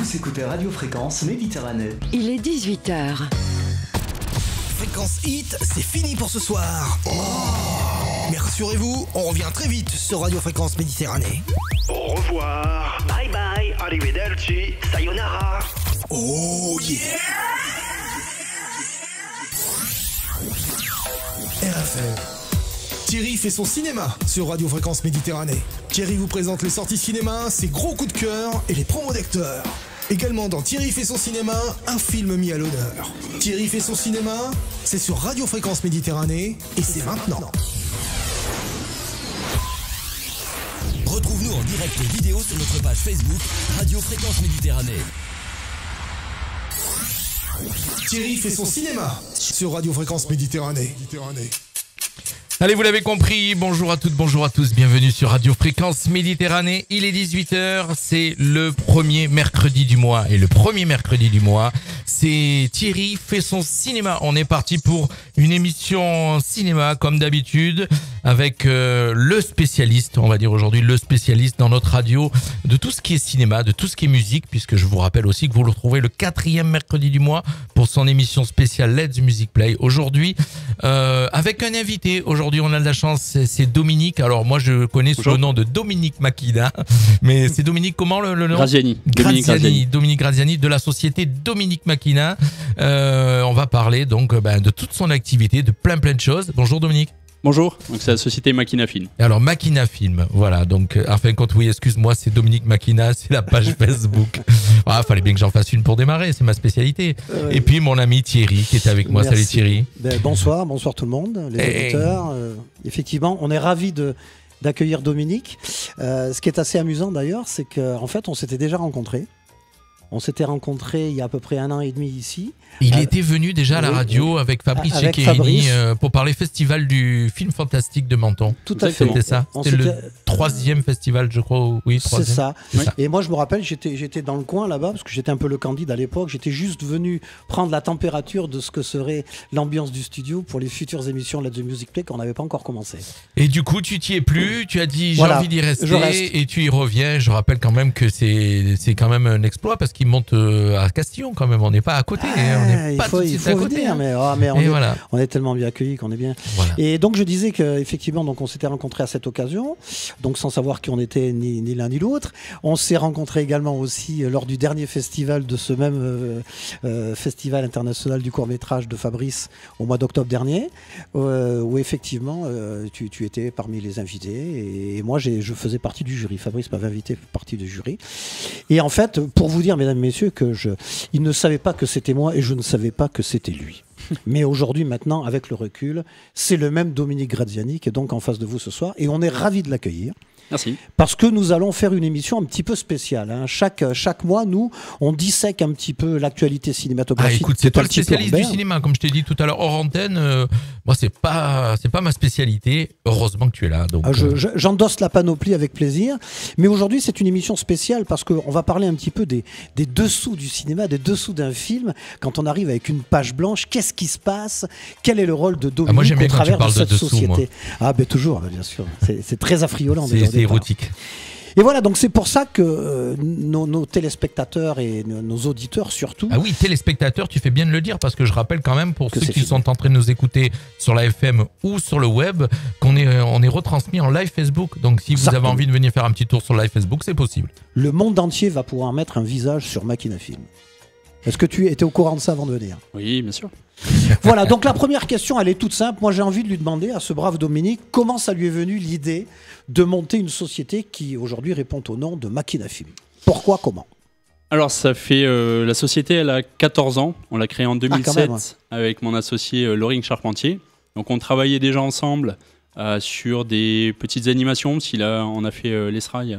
Vous écoutez Radio Fréquence Méditerranée. Il est 18h. Fréquence Hit, c'est fini pour ce soir. Mais rassurez-vous, on revient très vite sur Radio Fréquence Méditerranée. Au revoir. Bye bye. Arrivederci. Sayonara. Oh yeah. RFM. Thierry fait son cinéma sur Radio Fréquence Méditerranée. Thierry vous présente les sorties cinéma, ses gros coups de cœur et les promos d'acteurs. Également dans Thierry fait son cinéma, un film mis à l'honneur. Thierry fait son cinéma, c'est sur Radio Fréquence Méditerranée et c'est maintenant. Retrouve-nous en direct vidéo sur notre page Facebook Radio Fréquence Méditerranée. Thierry fait son cinéma sur Radio Fréquence Méditerranée. Allez, vous l'avez compris, bonjour à toutes, bonjour à tous, bienvenue sur Radio Fréquence Méditerranée. Il est 18h, c'est le premier mercredi du mois. Et le premier mercredi du mois, c'est Thierry fait son cinéma. On est parti pour une émission cinéma comme d'habitude avec le spécialiste, on va dire aujourd'hui le spécialiste dans notre radio de tout ce qui est cinéma, de tout ce qui est musique, puisque je vous rappelle aussi que vous le retrouvez le 4e mercredi du mois pour son émission spéciale Let's Music Play. Aujourd'hui, avec un invité, aujourd'hui on a de la chance, c'est Dominique. Alors moi je connais sous le nom de Dominique Makina, mais c'est Dominique comment le nom? Graziani. Dominique Graziani de la société Dominique Makina. On va parler donc de toute son activité, de plein de choses. Bonjour Dominique. Bonjour, donc c'est la société Makina Film. Alors Makina Film, voilà, donc enfin quand oui, excuse-moi, c'est Dominique Makina, c'est la page Facebook. Ah, fallait bien que j'en fasse une pour démarrer, c'est ma spécialité. Et puis mon ami Thierry qui était avec moi. Merci. Salut Thierry. Bonsoir tout le monde, les auditeurs. Effectivement, on est ravis d'accueillir Dominique. Ce qui est assez amusant d'ailleurs, c'est qu'en fait, on s'était déjà rencontrés. On s'était rencontrés il y a à peu près 1 an et demi ici. Il était venu déjà à la radio avec Fabrice Ceccherini pour parler festival du film fantastique de Menton. Tout à fait. C'était ça. C'était le 3e festival, je crois. Oui, 3e. C'est ça. Et moi, je me rappelle, j'étais dans le coin là-bas parce que j'étais un peu le candide à l'époque. J'étais juste venu prendre la température de ce que serait l'ambiance du studio pour les futures émissions Let's Music Play qu'on n'avait pas encore commencé. Et du coup, tu t'y es plus. Tu as dit j'ai envie d'y rester et tu y reviens. Je rappelle quand même que c'est quand même un exploit parce qu'il monte à Castillon quand même. On n'est pas à côté. Il faut venir, mais on est tellement bien accueillis qu'on est bien. Voilà. Et donc je disais qu'effectivement, on s'était rencontrés à cette occasion, donc sans savoir qui on était ni l'un ni l'autre. On s'est rencontrés également aussi lors du dernier festival de ce même festival international du court-métrage de Fabrice au mois d'octobre dernier, où effectivement tu étais parmi les invités et moi je faisais partie du jury. Fabrice m'avait invité partie du jury. Et en fait, pour vous dire, mesdames et messieurs, il ne savait pas que c'était moi et je ne savais pas que c'était lui. Mais aujourd'hui, maintenant, avec le recul, c'est le même Dominique Graziani qui est donc en face de vous ce soir et on est ravis de l'accueillir. Merci. Parce que nous allons faire une émission un petit peu spéciale. Hein. Chaque mois, nous, on dissèque un petit peu l'actualité cinématographique. Ah, écoute, c'est toi le spécialiste du cinéma, comme je t'ai dit tout à l'heure hors antenne. Moi, c'est pas ma spécialité. Heureusement que tu es là. Donc, j'endosse la panoplie avec plaisir. Mais aujourd'hui, c'est une émission spéciale parce qu'on va parler un petit peu des dessous du cinéma, des dessous d'un film. Quand on arrive avec une page blanche, qu'est-ce qui se passe? Quel est le rôle de Dominique au travers de cette société? Ah, ben toujours, bien sûr. C'est très affriolant. C'est érotique. Et voilà, donc c'est pour ça que nos téléspectateurs et nos auditeurs surtout... Ah oui, téléspectateurs, tu fais bien de le dire, parce que je rappelle quand même, pour ceux qui sont en train de nous écouter sur la FM ou sur le web, on est retransmis en live Facebook. Donc si vous avez envie de venir faire un petit tour sur le live Facebook, c'est possible. Le monde entier va pouvoir mettre un visage sur Makina Film. Est-ce que tu étais au courant de ça avant de venir? Oui, bien sûr. Voilà, donc la première question, elle est toute simple. Moi, j'ai envie de lui demander à ce brave Dominique comment ça lui est venu l'idée de monter une société qui aujourd'hui répond au nom de Makina Film. Pourquoi, comment? Alors, ça fait la société, elle a 14 ans. On l'a créée en 2007 avec mon associé Loring Charpentier. Donc, on travaillait déjà ensemble sur des petites animations, parce qu'on a fait l'ESRA il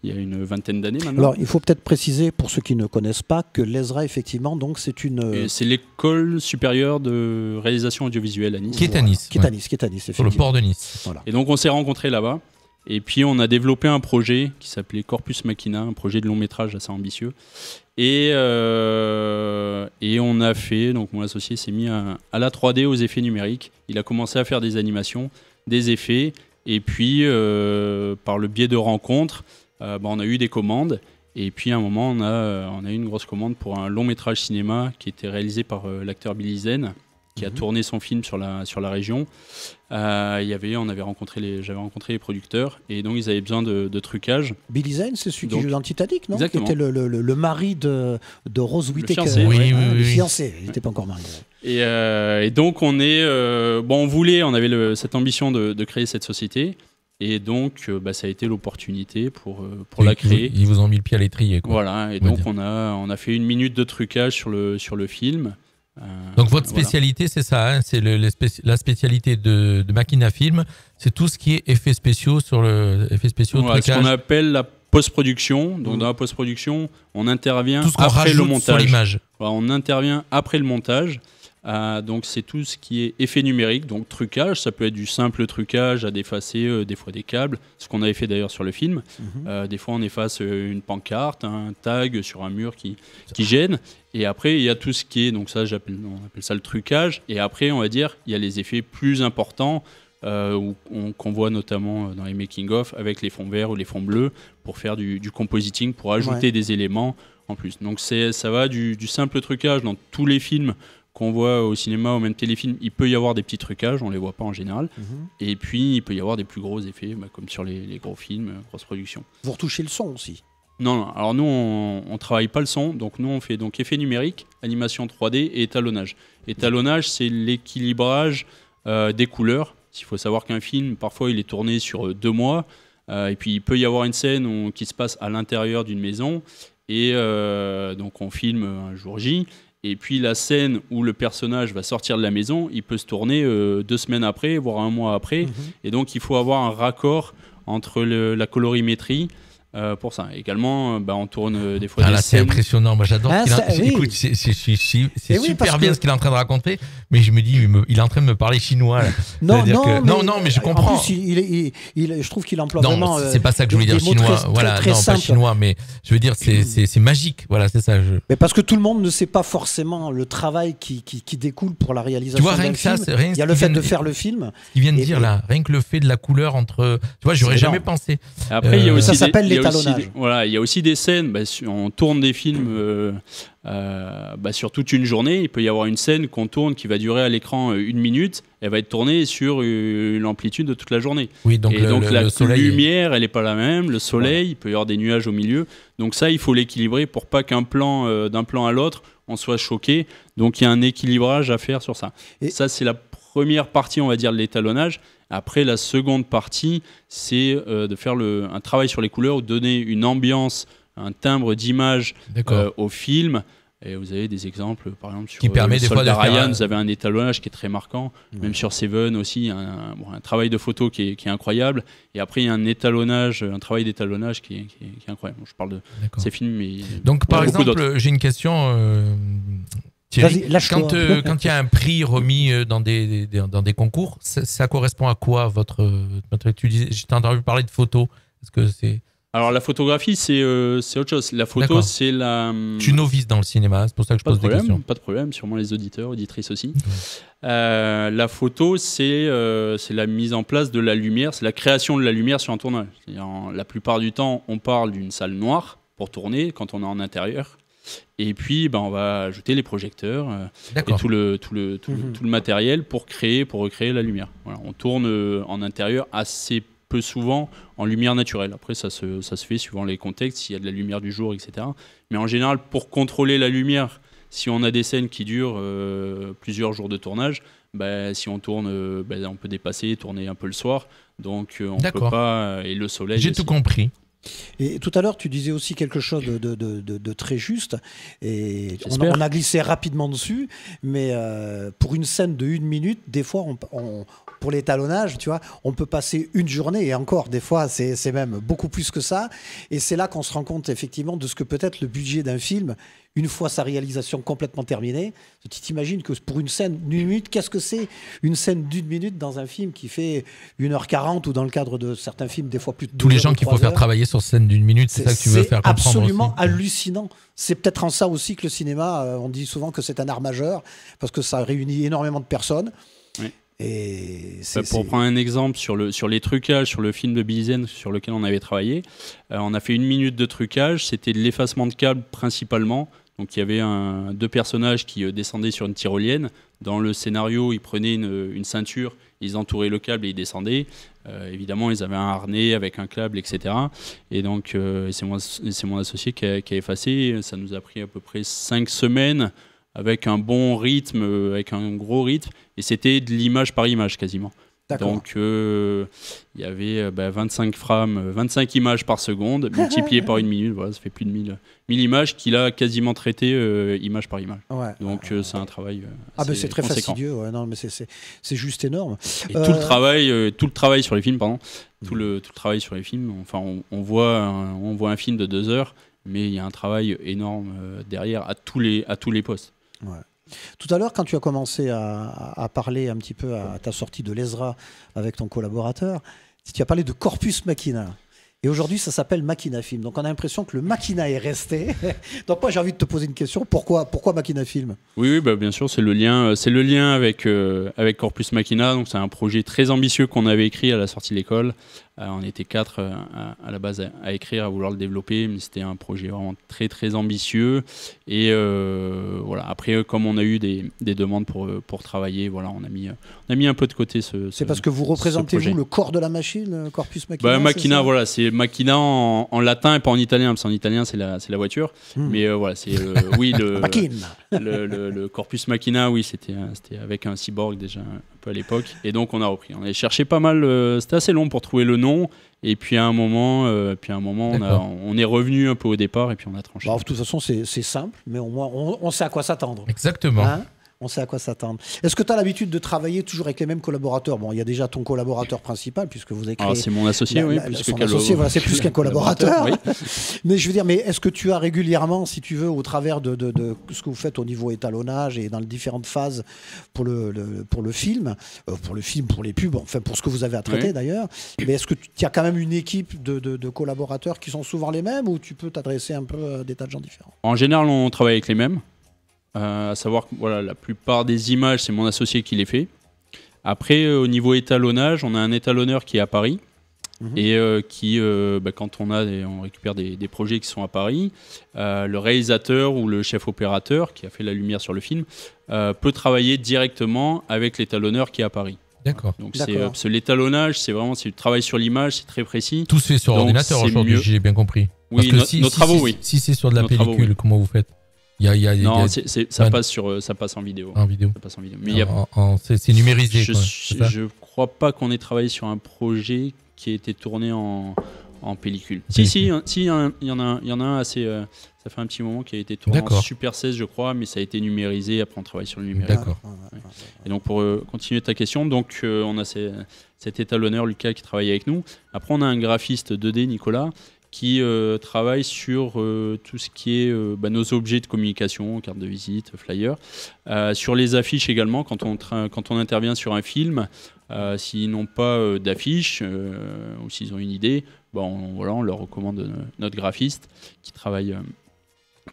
y a une vingtaine d'années maintenant. Alors, il faut peut-être préciser, pour ceux qui ne connaissent pas, que l'ESRA, effectivement, donc, c'est une... C'est l'école supérieure de réalisation audiovisuelle à Nice. Qui est à Nice. Qui est à Nice, effectivement. Sur le port de Nice. Voilà. Et donc, on s'est rencontrés là-bas. Et puis, on a développé un projet qui s'appelait Corpus Machina, un projet de long métrage assez ambitieux. Et on a fait, donc mon associé s'est mis à la 3D, aux effets numériques. Il a commencé à faire des animations, des effets, et puis par le biais de rencontres, on a eu des commandes Et puis à un moment, on a eu une grosse commande pour un long métrage cinéma qui était réalisé par l'acteur Billy Zane, qui a tourné son film sur la région. J'avais rencontré les producteurs et donc ils avaient besoin de trucage. Billy Zane, c'est celui qui joue dans Titanic, non? Exactement. Qui était le mari de Rose Whittaker. Le fiancé, il n'était pas encore marié. Et donc on avait cette ambition de créer cette société. Et donc, ça a été l'opportunité pour la créer. Ils vous ont mis le pied à l'étrier, quoi. Voilà, et donc on a fait 1 minute de trucage sur le film. Donc votre spécialité, c'est ça, hein, c'est la spécialité de Machina Film, c'est tout ce qui est effets spéciaux trucage. Ce qu'on appelle la post-production. Donc dans la post-production, on intervient après le montage. Sur l'image. Voilà, on intervient après le montage. Donc c'est tout ce qui est effet numérique, donc trucage, ça peut être du simple trucage à effacer des fois des câbles, ce qu'on avait fait d'ailleurs sur le film. Des fois on efface une pancarte, un tag sur un mur qui gêne, et après il y a tout ce qui est, donc ça on appelle ça le trucage, et après on va dire il y a les effets plus importants qu'on voit notamment dans les making-of avec les fonds verts ou les fonds bleus pour faire du compositing, pour ajouter des éléments en plus. Donc ça va du simple trucage dans tous les films qu'on voit au cinéma ou même téléfilm. Il peut y avoir des petits trucages, on ne les voit pas en général. Et puis, il peut y avoir des plus gros effets, comme sur les gros films, grosses productions. Vous retouchez le son aussi? Non. Alors nous, on ne travaille pas le son. Donc nous, on fait donc effet numérique, animation 3D et étalonnage. Étalonnage, c'est l'équilibrage des couleurs. Il faut savoir qu'un film, parfois, il est tourné sur 2 mois. Et puis, il peut y avoir une scène qui se passe à l'intérieur d'une maison. Et donc, on filme un jour J. Et puis la scène où le personnage va sortir de la maison, il peut se tourner 2 semaines après, voire 1 mois après. Et donc il faut avoir un raccord entre la colorimétrie pour ça. Également, on tourne des fois des scènes. C'est impressionnant, moi j'adore. Écoute, c'est super bien ce qu'il est en train de raconter, mais je me dis, il est en train de me parler chinois. Là. Non, mais je comprends. En plus, je trouve qu'il emploie vraiment. Non, c'est pas ça que je voulais dire, chinois. Pas chinois, mais je veux dire, c'est magique. Voilà, c'est ça. Mais parce que tout le monde ne sait pas forcément le travail qui découle pour la réalisation d'un film. Il y a le fait de faire le film. Il vient de dire là, rien que le fait de la couleur entre. Tu vois, j'aurais jamais pensé. Après, il y a aussi. Ça s'appelle l'étalonnage. Il y a aussi des scènes, on tourne des films sur toute une journée. Il peut y avoir une scène qu'on tourne qui va durer à l'écran 1 minute. Elle va être tournée sur l'amplitude de toute la journée. Oui, donc la soleil lumière, elle n'est pas la même. Le soleil, il peut y avoir des nuages au milieu. Donc ça, il faut l'équilibrer pour pas d'un plan à l'autre, on soit choqué. Donc il y a un équilibrage à faire sur ça. Et ça, c'est la première partie, on va dire, de l'étalonnage. Après, la seconde partie, c'est de faire un travail sur les couleurs, donner une ambiance, un timbre d'image au film. Et vous avez des exemples, par exemple, sur permet des fois de Ryan, vous avez un étalonnage qui est très marquant. Même sur Seven aussi, un travail de photo qui est incroyable. Et après, il y a un travail d'étalonnage qui est incroyable. Je parle de ces films. Mais donc, par exemple, j'ai une question... Thierry, quand il y a un prix remis dans des concours, ça correspond à quoi votre je t'ai entendu parler de photos. Est-ce que c'est... Alors la photographie, c'est autre chose. La photo, c'est la... Je suis novice dans le cinéma, c'est pour ça que je pose des questions. Pas de problème, sûrement les auditeurs, auditrices aussi. La photo, c'est la mise en place de la lumière, c'est la création de la lumière sur un tournage. La plupart du temps, on parle d'une salle noire pour tourner quand on est en intérieur. Et puis, on va ajouter les projecteurs et tout le matériel pour recréer la lumière. Voilà, on tourne en intérieur assez peu souvent en lumière naturelle. Après, ça se fait suivant les contextes, s'il y a de la lumière du jour, etc. Mais en général, pour contrôler la lumière, si on a des scènes qui durent plusieurs jours de tournage, si on tourne, on peut dépasser, tourner un peu le soir. Donc, on ne peut pas... Et le soleil... J'ai tout compris. Et tout à l'heure, tu disais aussi quelque chose de très juste, et on a glissé rapidement dessus, mais pour une scène de 1 minute, des fois, pour l'étalonnage, tu vois, on peut passer une journée, et encore, des fois, c'est même beaucoup plus que ça, et c'est là qu'on se rend compte, effectivement, de ce que peut être le budget d'un film, une fois sa réalisation complètement terminée. Tu t'imagines que pour une scène d'1 minute, qu'est-ce que c'est une scène d'1 minute dans un film qui fait 1h40 ou dans le cadre de certains films, des fois plus de 2 tous les gens qu'il faut faire travailler sur scène d'1 minute, c'est ça que tu veux faire comprendre. C'est absolument aussi. Hallucinant. C'est peut-être en ça aussi que le cinéma, on dit souvent que c'est un art majeur, parce que ça réunit énormément de personnes. Oui. Et pour prendre un exemple sur les trucages, sur le film de Billy Zane sur lequel on avait travaillé, on a fait 1 minute de trucage, c'était de l'effacement de câble principalement. Donc il y avait 2 personnages qui descendaient sur une tyrolienne. Dans le scénario, ils prenaient une ceinture, ils entouraient le câble et ils descendaient. Évidemment, ils avaient un harnais avec un câble, etc. Et donc c'est mon associé qui a effacé. Ça nous a pris à peu près 5 semaines avec un bon rythme, avec un gros rythme. Et c'était de l'image par image quasiment. Donc il y avait 25 frames, 25 images par seconde, multipliées par 1 minute, voilà, ça fait plus de 1000 images qu'il a quasiment traitées image par image. Donc c'est un travail c'est très fastidieux, non, mais c'est juste énorme. Et tout le travail sur les films, tout le travail sur les films, enfin on voit un film de 2 heures, mais il y a un travail énorme derrière à tous les postes. Ouais. Tout à l'heure, quand tu as commencé à parler un petit peu à ta sortie de l'ESRA avec ton collaborateur, tu as parlé de Corpus Machina. Et aujourd'hui, ça s'appelle Machina Film. Donc on a l'impression que le Machina est resté. Donc moi, j'ai envie de te poser une question. Pourquoi Machina Film ? Oui, bien sûr, c'est le lien avec Corpus Machina. Donc c'est un projet très ambitieux qu'on avait écrit à la sortie de l'école. On était 4 à la base à écrire, à vouloir le développer, mais c'était un projet vraiment très très ambitieux. Et voilà. Après, comme on a eu des demandes pour travailler, voilà, on a mis un peu de côté c'est parce que vous représentez le corps de la machine, Corpus Machina. Machina, voilà, c'est Machina en latin et pas en italien, parce qu'en italien c'est la voiture. Mais voilà, c'est le Corpus Machina, oui, c'était avec un cyborg déjà un peu à l'époque. Et donc on a repris. On a cherché pas mal. C'était assez long pour trouver le nom. Et puis à un moment, on est revenu un peu au départ et puis on a tranché. De toute façon, c'est simple, mais au moins on sait à quoi s'attendre. Exactement. On sait à quoi s'attendre. Est-ce que tu as l'habitude de travailler toujours avec les mêmes collaborateurs ? Bon, il y a déjà ton collaborateur principal, puisque vous avez créé... c'est mon associé, oui. C'est plus qu'un collaborateur. Oui. Mais je veux dire, est-ce que tu as régulièrement, si tu veux, au travers de ce que vous faites au niveau étalonnage et dans les différentes phases pour le film, pour les pubs, enfin pour ce que vous avez à traiter d'ailleurs, mais est-ce que tu as quand même une équipe de collaborateurs qui sont souvent les mêmes, ou tu peux t'adresser un peu à des tas de gens différents ? En général, on travaille avec les mêmes. À savoir que la plupart des images, c'est mon associé qui les fait. Après, au niveau étalonnage, on a un étalonneur qui est à Paris et qui, quand on récupère des projets qui sont à Paris, le réalisateur ou le chef opérateur qui a fait la lumière sur le film peut travailler directement avec l'étalonneur qui est à Paris. D'accord. Donc c'est l'étalonnage, c'est du travail sur l'image, c'est très précis. Tout se fait sur ordinateur aujourd'hui, j'ai bien compris. Oui, nos travaux, oui. Si c'est sur de la pellicule, comment vous faites ? Ça passe en vidéo. En vidéo. Ça passe en vidéo. Mais c'est numérisé. Je crois pas qu'on ait travaillé sur un projet qui a été tourné en pellicule. Si, il y en a un assez. Ça fait un petit moment qui a été tourné en Super 16, je crois, mais ça a été numérisé. Après, on travaille sur le numérique. D'accord. Ouais. Et donc, pour continuer ta question, donc on a cet étalonneur Lucas qui travaille avec nous. Après, on a un graphiste 2D, Nicolas, qui travaille sur tout ce qui est nos objets de communication, cartes de visite, flyers. Sur les affiches également, quand on intervient sur un film, s'ils n'ont pas d'affiche ou s'ils ont une idée, on leur recommande notre graphiste qui travaille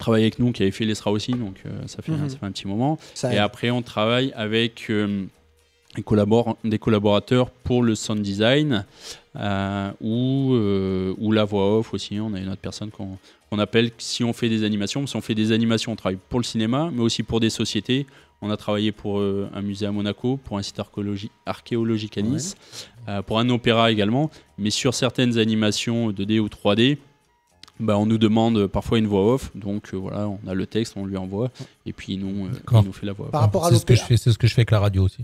avec nous, qui avait fait l'ESRA aussi, donc ça fait un petit moment. Et après, on travaille avec des collaborateurs pour le sound design ou la voix off aussi. On a une autre personne qu'on appelle si on fait des animations. Si on fait des animations, on travaille pour le cinéma, mais aussi pour des sociétés. On a travaillé pour un musée à Monaco, pour un site archéologique à Nice, pour un opéra également. Mais sur certaines animations 2D ou 3D, on nous demande parfois une voix off, donc on a le texte, on lui envoie, et puis il nous fait la voix off. Par rapport à c'est ce que je fais avec la radio aussi.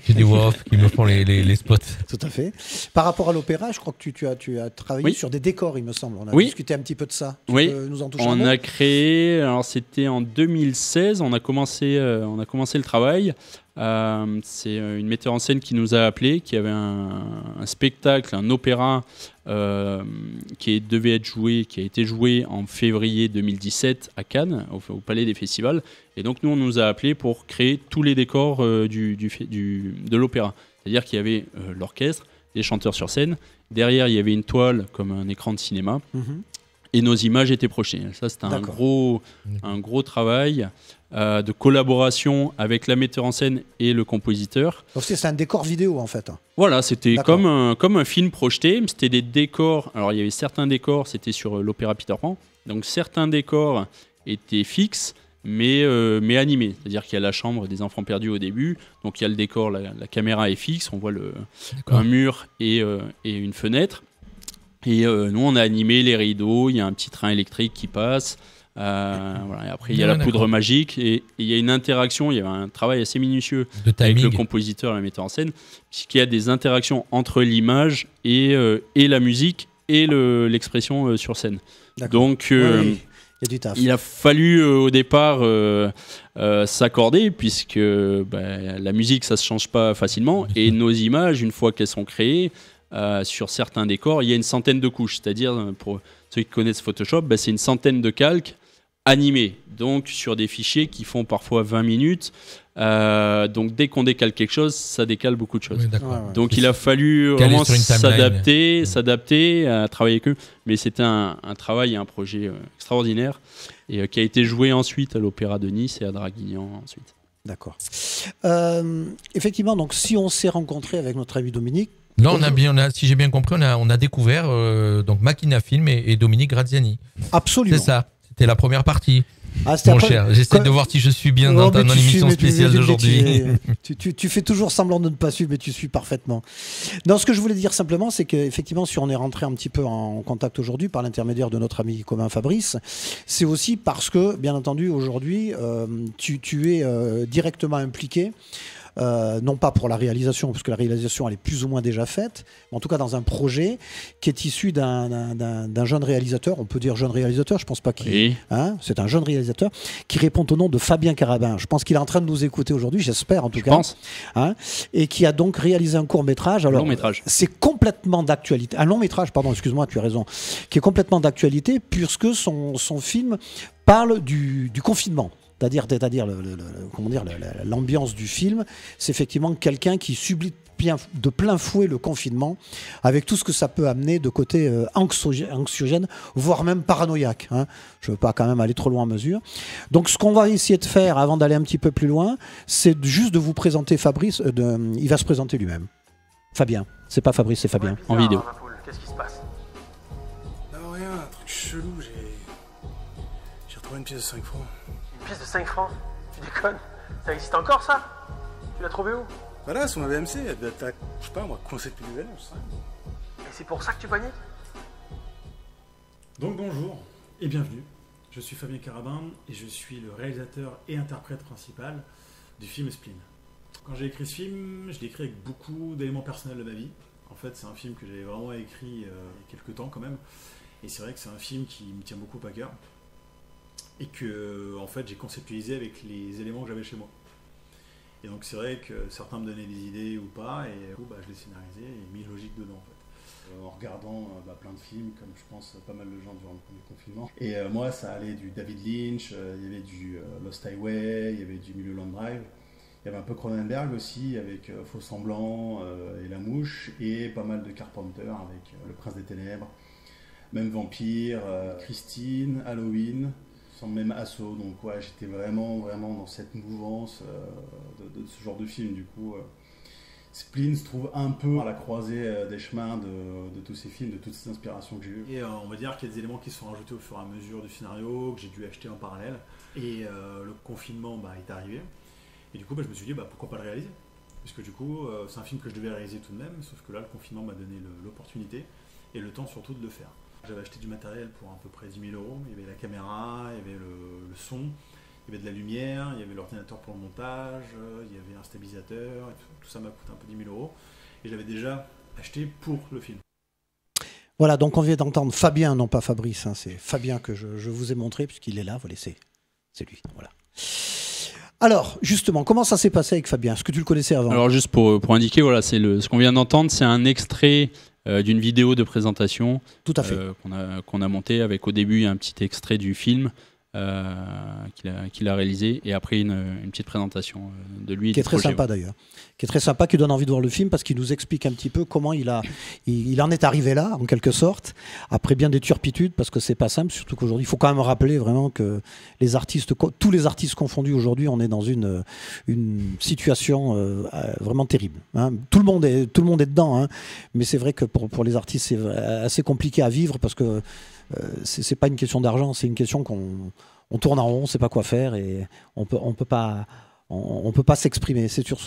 J'ai des voix off qui me font les spots. Tout à fait. Par rapport à l'opéra, je crois que tu as travaillé sur des décors, il me semble. On a discuté un petit peu de ça. Tu peux nous en toucher un mot ? On a créé, alors c'était en 2016, on a commencé le travail. C'est une metteur en scène qui nous a appelés, qui avait un spectacle, un opéra qui a été joué en février 2017 à Cannes, au Palais des Festivals. Et donc nous, on nous a appelés pour créer tous les décors de l'opéra. C'est-à-dire qu'il y avait l'orchestre, les chanteurs sur scène. Derrière, il y avait une toile comme un écran de cinéma. et nos images étaient projetées. Ça, c'était un gros travail de collaboration avec la metteur en scène et le compositeur. Donc c'est un décor vidéo en fait. Voilà, c'était comme un film projeté. C'était des décors. Alors il y avait certains décors, c'était sur l'Opéra Peter Pan. Donc certains décors étaient fixes, mais animés. C'est-à-dire qu'il y a la chambre des enfants perdus au début. Donc il y a le décor, la caméra est fixe. On voit un mur et une fenêtre. Et nous, on a animé les rideaux. Il y a un petit train électrique qui passe. Voilà. Et après, il y a la poudre magique et il y a une interaction. Il y a un travail assez minutieux avec le compositeur et la metteur en scène, puisqu'il y a des interactions entre l'image et la musique et l'expression sur scène. Donc, il a fallu au départ s'accorder, puisque la musique, ça ne se change pas facilement. Et nos images, une fois qu'elles sont créées, sur certains décors, il y a une centaine de couches. C'est-à-dire, pour ceux qui connaissent Photoshop, c'est une centaine de calques animés, donc sur des fichiers qui font parfois 20 minutes. Donc dès qu'on décale quelque chose, ça décale beaucoup de choses. Oui, donc il a fallu vraiment s'adapter, travailler avec eux. Mais c'était un travail et un projet extraordinaire et qui a été joué ensuite à l'Opéra de Nice et à Draguignan ensuite. D'accord. Effectivement, donc si on s'est rencontré avec notre ami Dominique, là, si j'ai bien compris, on a découvert donc Machina Film et Dominique Graziani. Absolument. C'est ça. C'était la première partie. Mon cher, j'essaie de voir si je suis bien dans l'émission spéciale d'aujourd'hui. Tu fais toujours semblant de ne pas suivre, mais tu suis parfaitement. Non, ce que je voulais dire simplement, c'est qu'effectivement, si on est rentré un petit peu en contact aujourd'hui par l'intermédiaire de notre ami commun Fabrice, c'est aussi parce que, bien entendu, aujourd'hui, tu es directement impliqué. Non pas pour la réalisation, parce que la réalisation elle est plus ou moins déjà faite, mais en tout cas dans un projet qui est issu d'un jeune réalisateur, on peut dire jeune réalisateur, je pense pas qu'il... c'est un jeune réalisateur qui répond au nom de Fabien Carabin. Je pense qu'il est en train de nous écouter aujourd'hui, j'espère en tout cas. Et qui a donc réalisé un court-métrage. Alors, long-métrage. C'est complètement d'actualité. Un long-métrage, pardon, excuse-moi, tu as raison. Qui est complètement d'actualité puisque son film parle du confinement. C'est-à-dire l'ambiance du film, c'est effectivement quelqu'un qui subit de plein fouet le confinement, avec tout ce que ça peut amener de côté anxiogène, voire même paranoïaque. Je ne veux pas quand même aller trop loin en mesure. Donc ce qu'on va essayer de faire, avant d'aller un petit peu plus loin, c'est juste de vous présenter Fabrice. Il va se présenter lui-même. Fabien. C'est pas Fabrice, c'est Fabien. En vidéo. Qu'est-ce qui se passe? Non, rien, un truc chelou. J'ai retrouvé une pièce de 5 francs. Une pièce de 5 francs? Tu déconnes? Ça existe encore, ça? Tu l'as trouvé où? Voilà, sur ma BMC, elle doit être, je sais pas, moi, coincée depuis des années, je sais. Et c'est pour ça que tu paniques? Donc bonjour et bienvenue. Je suis Fabien Carabin et je suis le réalisateur et interprète principal du film Spleen. Quand j'ai écrit ce film, je l'ai écrit avec beaucoup d'éléments personnels de ma vie. En fait, c'est un film que j'avais vraiment écrit il y a quelques temps quand même. Et c'est vrai que c'est un film qui me tient beaucoup à cœur. Et que en fait j'ai conceptualisé avec les éléments que j'avais chez moi. Et donc c'est vrai que certains me donnaient des idées ou pas, et je l'ai scénarisé et mis logique dedans en fait. En regardant plein de films, comme je pense pas mal de gens durant le premier confinement. Et moi ça allait du David Lynch, il y avait du Lost Highway, il y avait du Mulholland Drive, il y avait un peu Cronenberg aussi avec Faux Semblants et La Mouche, et pas mal de Carpenter avec Le Prince des Ténèbres, même Vampire, Christine, Halloween, sans même Assaut. Donc ouais, j'étais vraiment dans cette mouvance de ce genre de film. Du coup, Spleen se trouve un peu à la croisée des chemins de tous ces films, de toutes ces inspirations que j'ai eues. Et on va dire qu'il y a des éléments qui se sont rajoutés au fur et à mesure du scénario, que j'ai dû acheter en parallèle. Et le confinement est arrivé. Et du coup, je me suis dit, pourquoi pas le réaliser? Parce que du coup, c'est un film que je devais réaliser tout de même, sauf que là, le confinement m'a donné l'opportunité et le temps surtout de le faire. J'avais acheté du matériel pour à peu près 10 000 €. Il y avait la caméra, il y avait le son, il y avait de la lumière, il y avait l'ordinateur pour le montage, il y avait un stabilisateur. Tout ça m'a coûté un peu 10 000 €. Et j'avais déjà acheté pour le film. Voilà, donc on vient d'entendre Fabien, non pas Fabrice. C'est Fabien que je vous ai montré, puisqu'il est là. Voilà, c'est lui. Voilà. Alors, justement, comment ça s'est passé avec Fabien? Est-ce que tu le connaissais avant? Alors, juste pour indiquer, voilà, ce qu'on vient d'entendre, c'est un extrait d'une vidéo de présentation. Tout à fait. Qu'on a monté avec au début un petit extrait du film qu'il a réalisé, et après une petite présentation de lui. Qui est très sympa d'ailleurs. Qui est très sympa, qui donne envie de voir le film parce qu'il nous explique un petit peu comment il en est arrivé là, en quelque sorte, après bien des turpitudes, parce que c'est pas simple, surtout qu'aujourd'hui, il faut quand même rappeler vraiment que tous les artistes confondus aujourd'hui, on est dans une situation vraiment terrible. Hein. Tout le monde est dedans, hein. Mais c'est vrai que pour les artistes, c'est assez compliqué à vivre parce que c'est pas une question d'argent, c'est une question qu'on tourne en rond, on ne sait pas quoi faire et on peut pas s'exprimer, c'est sûr,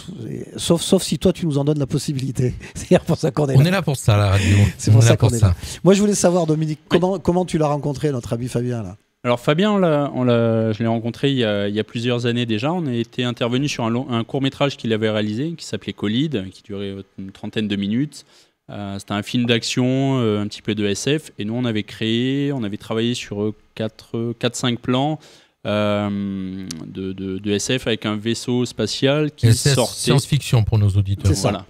sauf si toi tu nous en donnes la possibilité. C'est pour ça qu'on est là. On est là pour ça, la radio. C'est pour ça qu'on est là. Moi, je voulais savoir, Dominique, comment tu l'as rencontré, notre ami Fabien là? Alors Fabien, je l'ai rencontré il y a plusieurs années déjà. On a été intervenu sur un court-métrage qu'il avait réalisé, qui s'appelait Collide, qui durait une trentaine de minutes. C'était un film d'action, un petit peu de SF. Et nous, on avait travaillé sur 4-5 plans de SF avec un vaisseau spatial qui sortait... Science-fiction pour nos auditeurs. Voilà.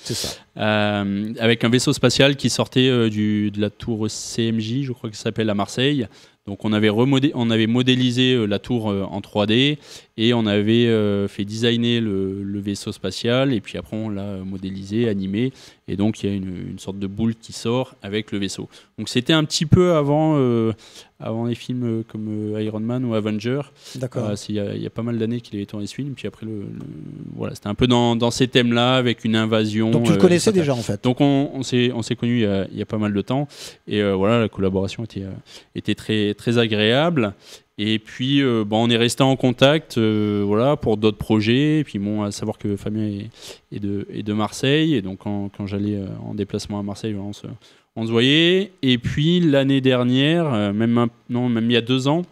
C'est ça. Avec un vaisseau spatial qui sortait de la tour CMJ, je crois que ça s'appelle, à Marseille. Donc on avait modélisé la tour en 3D et on avait fait designer le vaisseau spatial, et puis après on l'a modélisé, animé, et donc il y a une sorte de boule qui sort avec le vaisseau. Donc c'était un petit peu avant les films comme Iron Man ou Avenger. D'accord. Il y a pas mal d'années qu'il avait tourné ce film, puis après voilà, c'était un peu dans ces thèmes-là, avec une invasion. Donc tu le connaissais déjà en fait. Donc on s'est connus il y a pas mal de temps, et voilà, la collaboration était très très agréable. Et puis on est resté en contact voilà, pour d'autres projets. Et puis à savoir que Fabien est de Marseille, et donc quand j'allais en déplacement à Marseille, on se voyait. Et puis l'année dernière, même il y a 2 ans,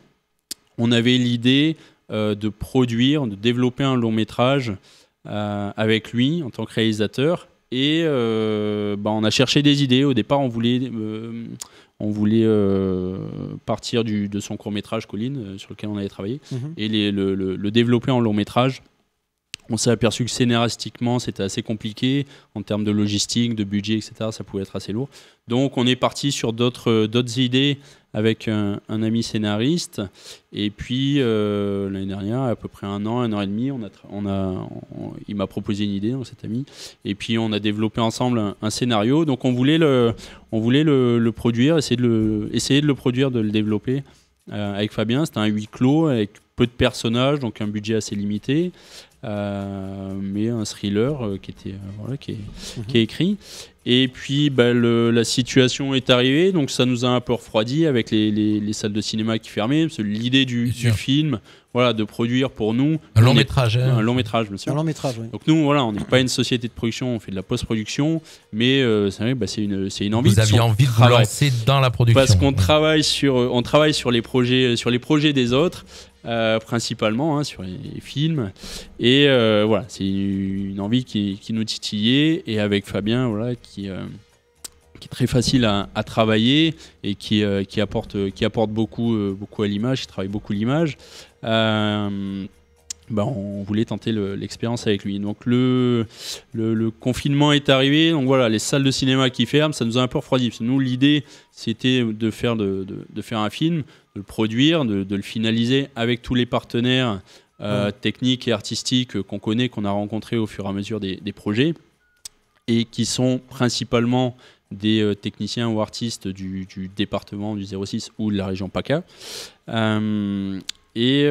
on avait l'idée de développer un long métrage avec lui en tant que réalisateur. Et on a cherché des idées. Au départ, on voulait partir de son court-métrage Colline, sur lequel on avait travaillé, et le développer en long-métrage. On s'est aperçu que scénaristiquement, c'était assez compliqué. En termes de logistique, de budget, etc., ça pouvait être assez lourd. Donc, on est parti sur d'autres idées avec un ami scénariste. Et puis, l'année dernière, à peu près 1 an et demi, il m'a proposé une idée, donc, cet ami. Et puis, on a développé ensemble un scénario. Donc, on voulait le produire, essayer de le produire, de le développer avec Fabien. C'était un huis clos avec peu de personnages, donc un budget assez limité. Mais un thriller qui est écrit. Et puis la situation est arrivée, donc ça nous a un peu refroidi avec les salles de cinéma qui fermaient. Parce que l'idée du film, voilà, de produire pour nous un long métrage, un long métrage, bien sûr. Un long métrage, oui. Donc nous, voilà, on n'est pas une société de production, on fait de la post-production, mais c'est vrai, c'est une envie. Vous aviez envie de vous lancer dans la production. Parce qu'on travaille sur les projets des autres. Principalement sur les films, et voilà, c'est une envie qui nous titillait, et avec Fabien, voilà, qui est très facile à travailler et qui apporte beaucoup à l'image, qui travaille beaucoup l'image. On voulait tenter l'expérience avec lui. Donc le confinement est arrivé, donc voilà, les salles de cinéma qui ferment, ça nous a un peu refroidi. Parce que nous, l'idée, c'était de faire un film, de le produire, de le finaliser avec tous les partenaires techniques et artistiques qu'on connaît, qu'on a rencontrés au fur et à mesure des projets, et qui sont principalement des techniciens ou artistes du département du 06 ou de la région PACA. Et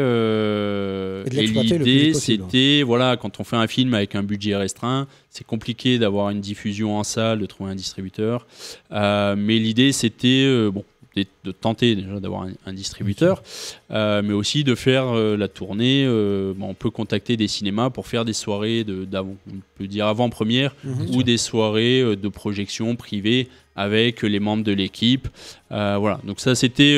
l'idée, c'était, voilà, quand on fait un film avec un budget restreint, c'est compliqué d'avoir une diffusion en salle, de trouver un distributeur. Mais l'idée, c'était de tenter déjà d'avoir un distributeur, mais aussi de faire la tournée. On peut contacter des cinémas pour faire des soirées on peut dire avant-première, ou des soirées de projection privée avec les membres de l'équipe. Voilà. Donc ça, c'était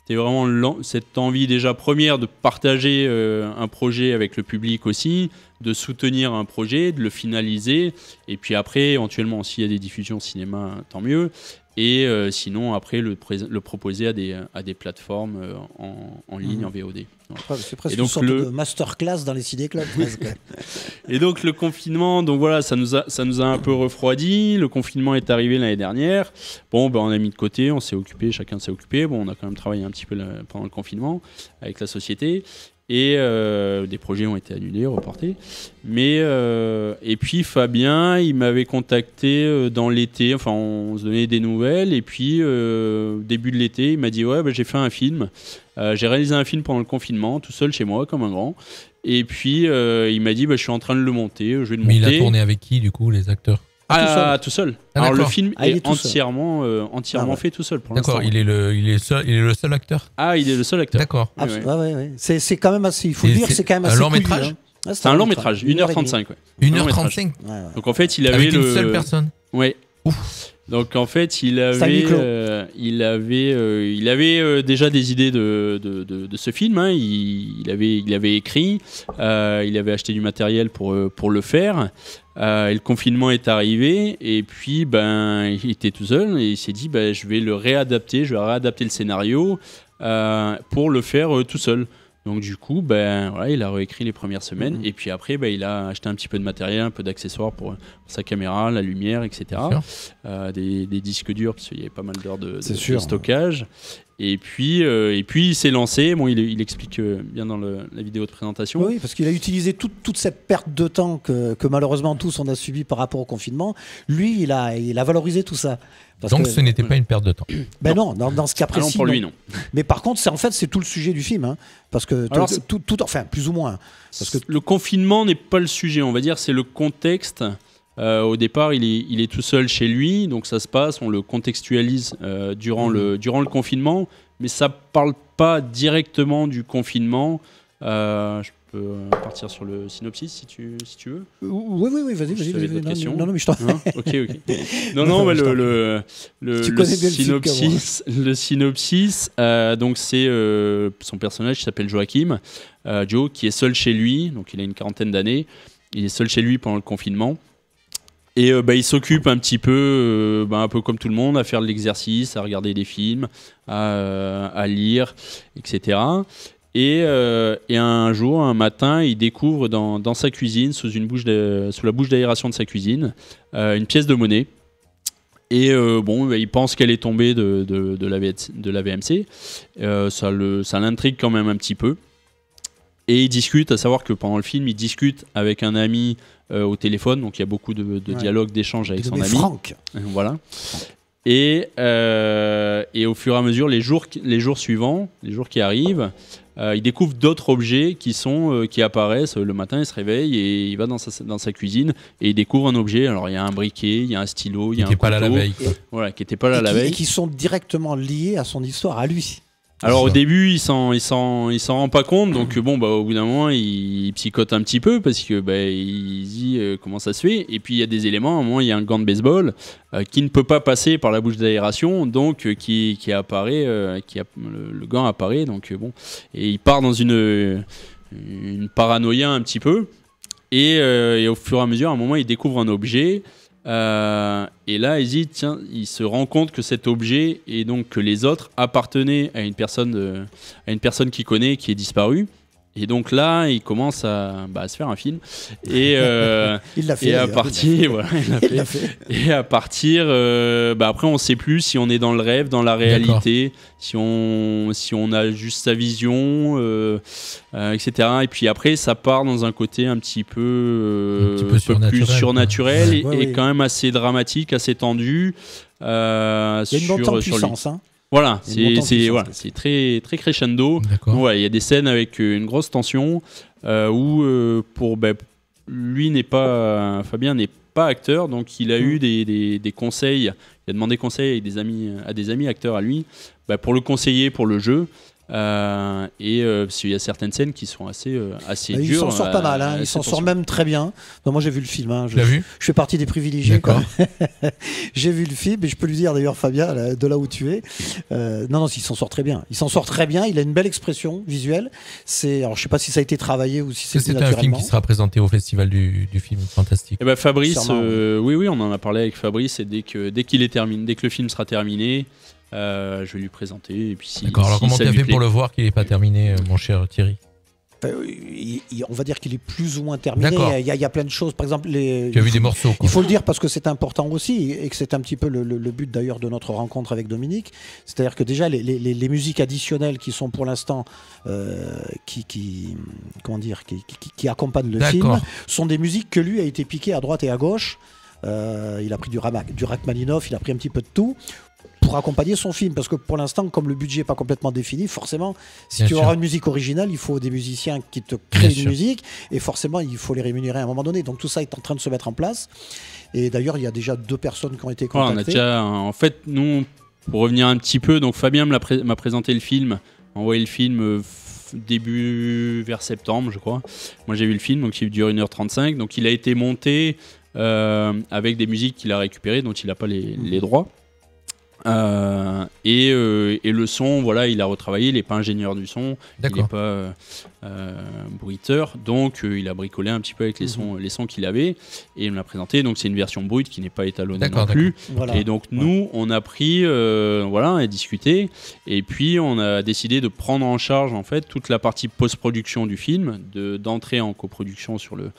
vraiment cette envie déjà première de partager un projet avec le public aussi, de soutenir un projet, de le finaliser, et puis après, éventuellement, s'il y a des diffusions cinéma, tant mieux. Et sinon, après, le proposer à des plateformes en ligne, en VOD. Voilà. C'est presque une sorte de masterclass dans les ciné-clubs. Et donc, le confinement, donc voilà, ça nous a un peu refroidi. Le confinement est arrivé l'année dernière. Bon, on a mis de côté, on s'est occupé, chacun s'est occupé. Bon, on a quand même travaillé un petit peu pendant le confinement avec la société. Et des projets ont été annulés, reportés. Mais et puis Fabien, il m'avait contacté dans l'été. Enfin, on se donnait des nouvelles. Et puis début de l'été, il m'a dit j'ai fait un film. J'ai réalisé un film pendant le confinement, tout seul chez moi, comme un grand. Et puis il m'a dit je suis en train de le monter. Je vais le monter. Mais il a tourné avec qui du coup, les acteurs? Tout seul. Alors le film est entièrement fait tout seul pour l'instant. D'accord, il est le seul acteur. Il est le seul acteur. D'accord. Ouais. C'est quand même assez, il faut le dire, c'est quand même assez un long métrage. C'est un long métrage, 1h35. 1h35. Donc en fait, il avait avec une seule personne. Ouais. Ouf. Donc en fait, il avait déjà des idées de ce film. Hein. Il avait écrit, il avait acheté du matériel pour le faire. Et le confinement est arrivé et puis il était tout seul et il s'est dit je vais réadapter le scénario pour le faire tout seul. Donc du coup, il a réécrit les premières semaines et puis après, il a acheté un petit peu de matériel, un peu d'accessoires pour sa caméra, la lumière, etc. Des disques durs parce qu'il y avait pas mal d'heures de stockage. Et puis il s'est lancé. Bon, il explique bien dans la vidéo de présentation. Oui, parce qu'il a utilisé toute cette perte de temps que malheureusement tous on a subi par rapport au confinement. Lui, il a valorisé tout ça. Donc ce n'était pas une perte de temps. Non, dans ce cas précis. Non, pour lui, non. Mais par contre, c'est tout le sujet du film, hein, parce que enfin plus ou moins. Parce que le confinement n'est pas le sujet, on va dire, c'est le contexte. Au départ, il est tout seul chez lui, donc ça se passe, on le contextualise durant le confinement, mais ça parle pas directement du confinement. Je peux partir sur le synopsis si tu veux. Oui, vas-y. Non, mais je t'en. Ok. Non, le synopsis. Donc c'est son personnage qui s'appelle Joachim, Joe, qui est seul chez lui, donc il a une quarantaine d'années. Il est seul chez lui pendant le confinement. Et il s'occupe un petit peu, un peu comme tout le monde, à faire de l'exercice, à regarder des films, à lire, etc. Et un matin, il découvre dans sa cuisine, sous la bouche d'aération de sa cuisine, une pièce de monnaie. Et il pense qu'elle est tombée de la VMC. Ça l'intrigue quand même un petit peu. Et il discute, à savoir que pendant le film, il discute avec un ami au téléphone, donc il y a beaucoup de dialogues, d'échanges avec son ami. Franck. Voilà. Et au fur et à mesure, les jours suivants, les jours qui arrivent, il découvre d'autres objets qui apparaissent. Le matin, il se réveille et il va dans sa cuisine et il découvre un objet. Alors il y a un briquet, il y a un stylo, il y a un couteau. Qui n'était pas là la veille. Voilà, qui n'était pas là la veille. Et qui sont directement liés à son histoire, à lui. Alors au début, il s'en rend pas compte, donc au bout d'un moment, il psychote un petit peu parce que il dit comment ça se fait. Et puis il y a des éléments. À un moment, il y a un gant de baseball qui ne peut pas passer par la bouche d'aération, donc qui apparaît, le gant apparaît. Donc et il part dans une paranoïa un petit peu. Et au fur et à mesure, à un moment, il découvre un objet. Et là, il se rend compte que cet objet et donc que les autres appartenaient à une personne qu'il connaît qui est disparue. Et donc là, il commence à se faire un film. Et il l'a fait. Et à partir, après, on ne sait plus si on est dans le rêve, dans la réalité, si on a juste sa vision, etc. Et puis après, ça part dans un côté un petit peu plus surnaturel et quand même assez dramatique, assez tendu. Il y a une montée en puissance, hein. Voilà, c'est très, très crescendo. Donc, il y a des scènes avec une grosse tension où Fabien n'est pas acteur, donc il a eu des conseils. Il a demandé conseil à des amis acteurs à lui pour le conseiller pour le jeu. Parce qu'il y a certaines scènes qui sont assez dures. Il s'en sort pas mal, il s'en sort même très bien. Non, moi j'ai vu le film. Tu l'as vu ? Je fais partie des privilégiés. J'ai vu le film et je peux lui dire d'ailleurs, Fabien, de là où tu es. Non, il s'en sort très bien. Il s'en sort très bien. Il a une belle expression visuelle. Alors je sais pas si ça a été travaillé ou si c'est naturellement. Un film qui sera présenté au festival du film fantastique. Et ben Fabrice, oui, on en a parlé avec Fabrice et dès qu'il est terminé, dès que le film sera terminé. Je vais lui présenter. Et puis D'accord, alors comment tu as fait pour le voir qu'il n'est pas terminé, mon cher Thierry ? On va dire qu'il est plus ou moins terminé. Il y a plein de choses. Par exemple, tu as vu des morceaux. Il faut le dire parce que c'est important aussi et que c'est un petit peu le but d'ailleurs de notre rencontre avec Dominique. C'est-à-dire que déjà les musiques additionnelles qui sont pour l'instant qui accompagnent le film sont des musiques que lui a été piqué à droite et à gauche. Il a pris du Rachmaninoff, il a pris un petit peu de tout. Pour accompagner son film, parce que pour l'instant, comme le budget n'est pas complètement défini, forcément, si tu auras une musique originale, il faut des musiciens qui te créent une musique, et forcément, il faut les rémunérer à un moment donné. Donc tout ça est en train de se mettre en place. Et d'ailleurs, il y a déjà 2 personnes qui ont été contactées. En fait, nous, pour revenir un petit peu, donc Fabien m'a présenté le film, envoyé le film début vers septembre, je crois. Moi, j'ai vu le film, donc il dure 1h35. Donc il a été monté avec des musiques qu'il a récupérées, dont il n'a pas les droits. Et le son, voilà, il a retravaillé, il n'est pas ingénieur du son, il n'est pas bruiteur, donc il a bricolé un petit peu avec les sons qu'il avait et il me l'a présenté. Donc c'est une version brute qui n'est pas étalonnée non plus. Voilà. Et donc nous, on a pris, et discuté, et puis on a décidé de prendre en charge en fait toute la partie post-production du film, d'entrer en coproduction sur le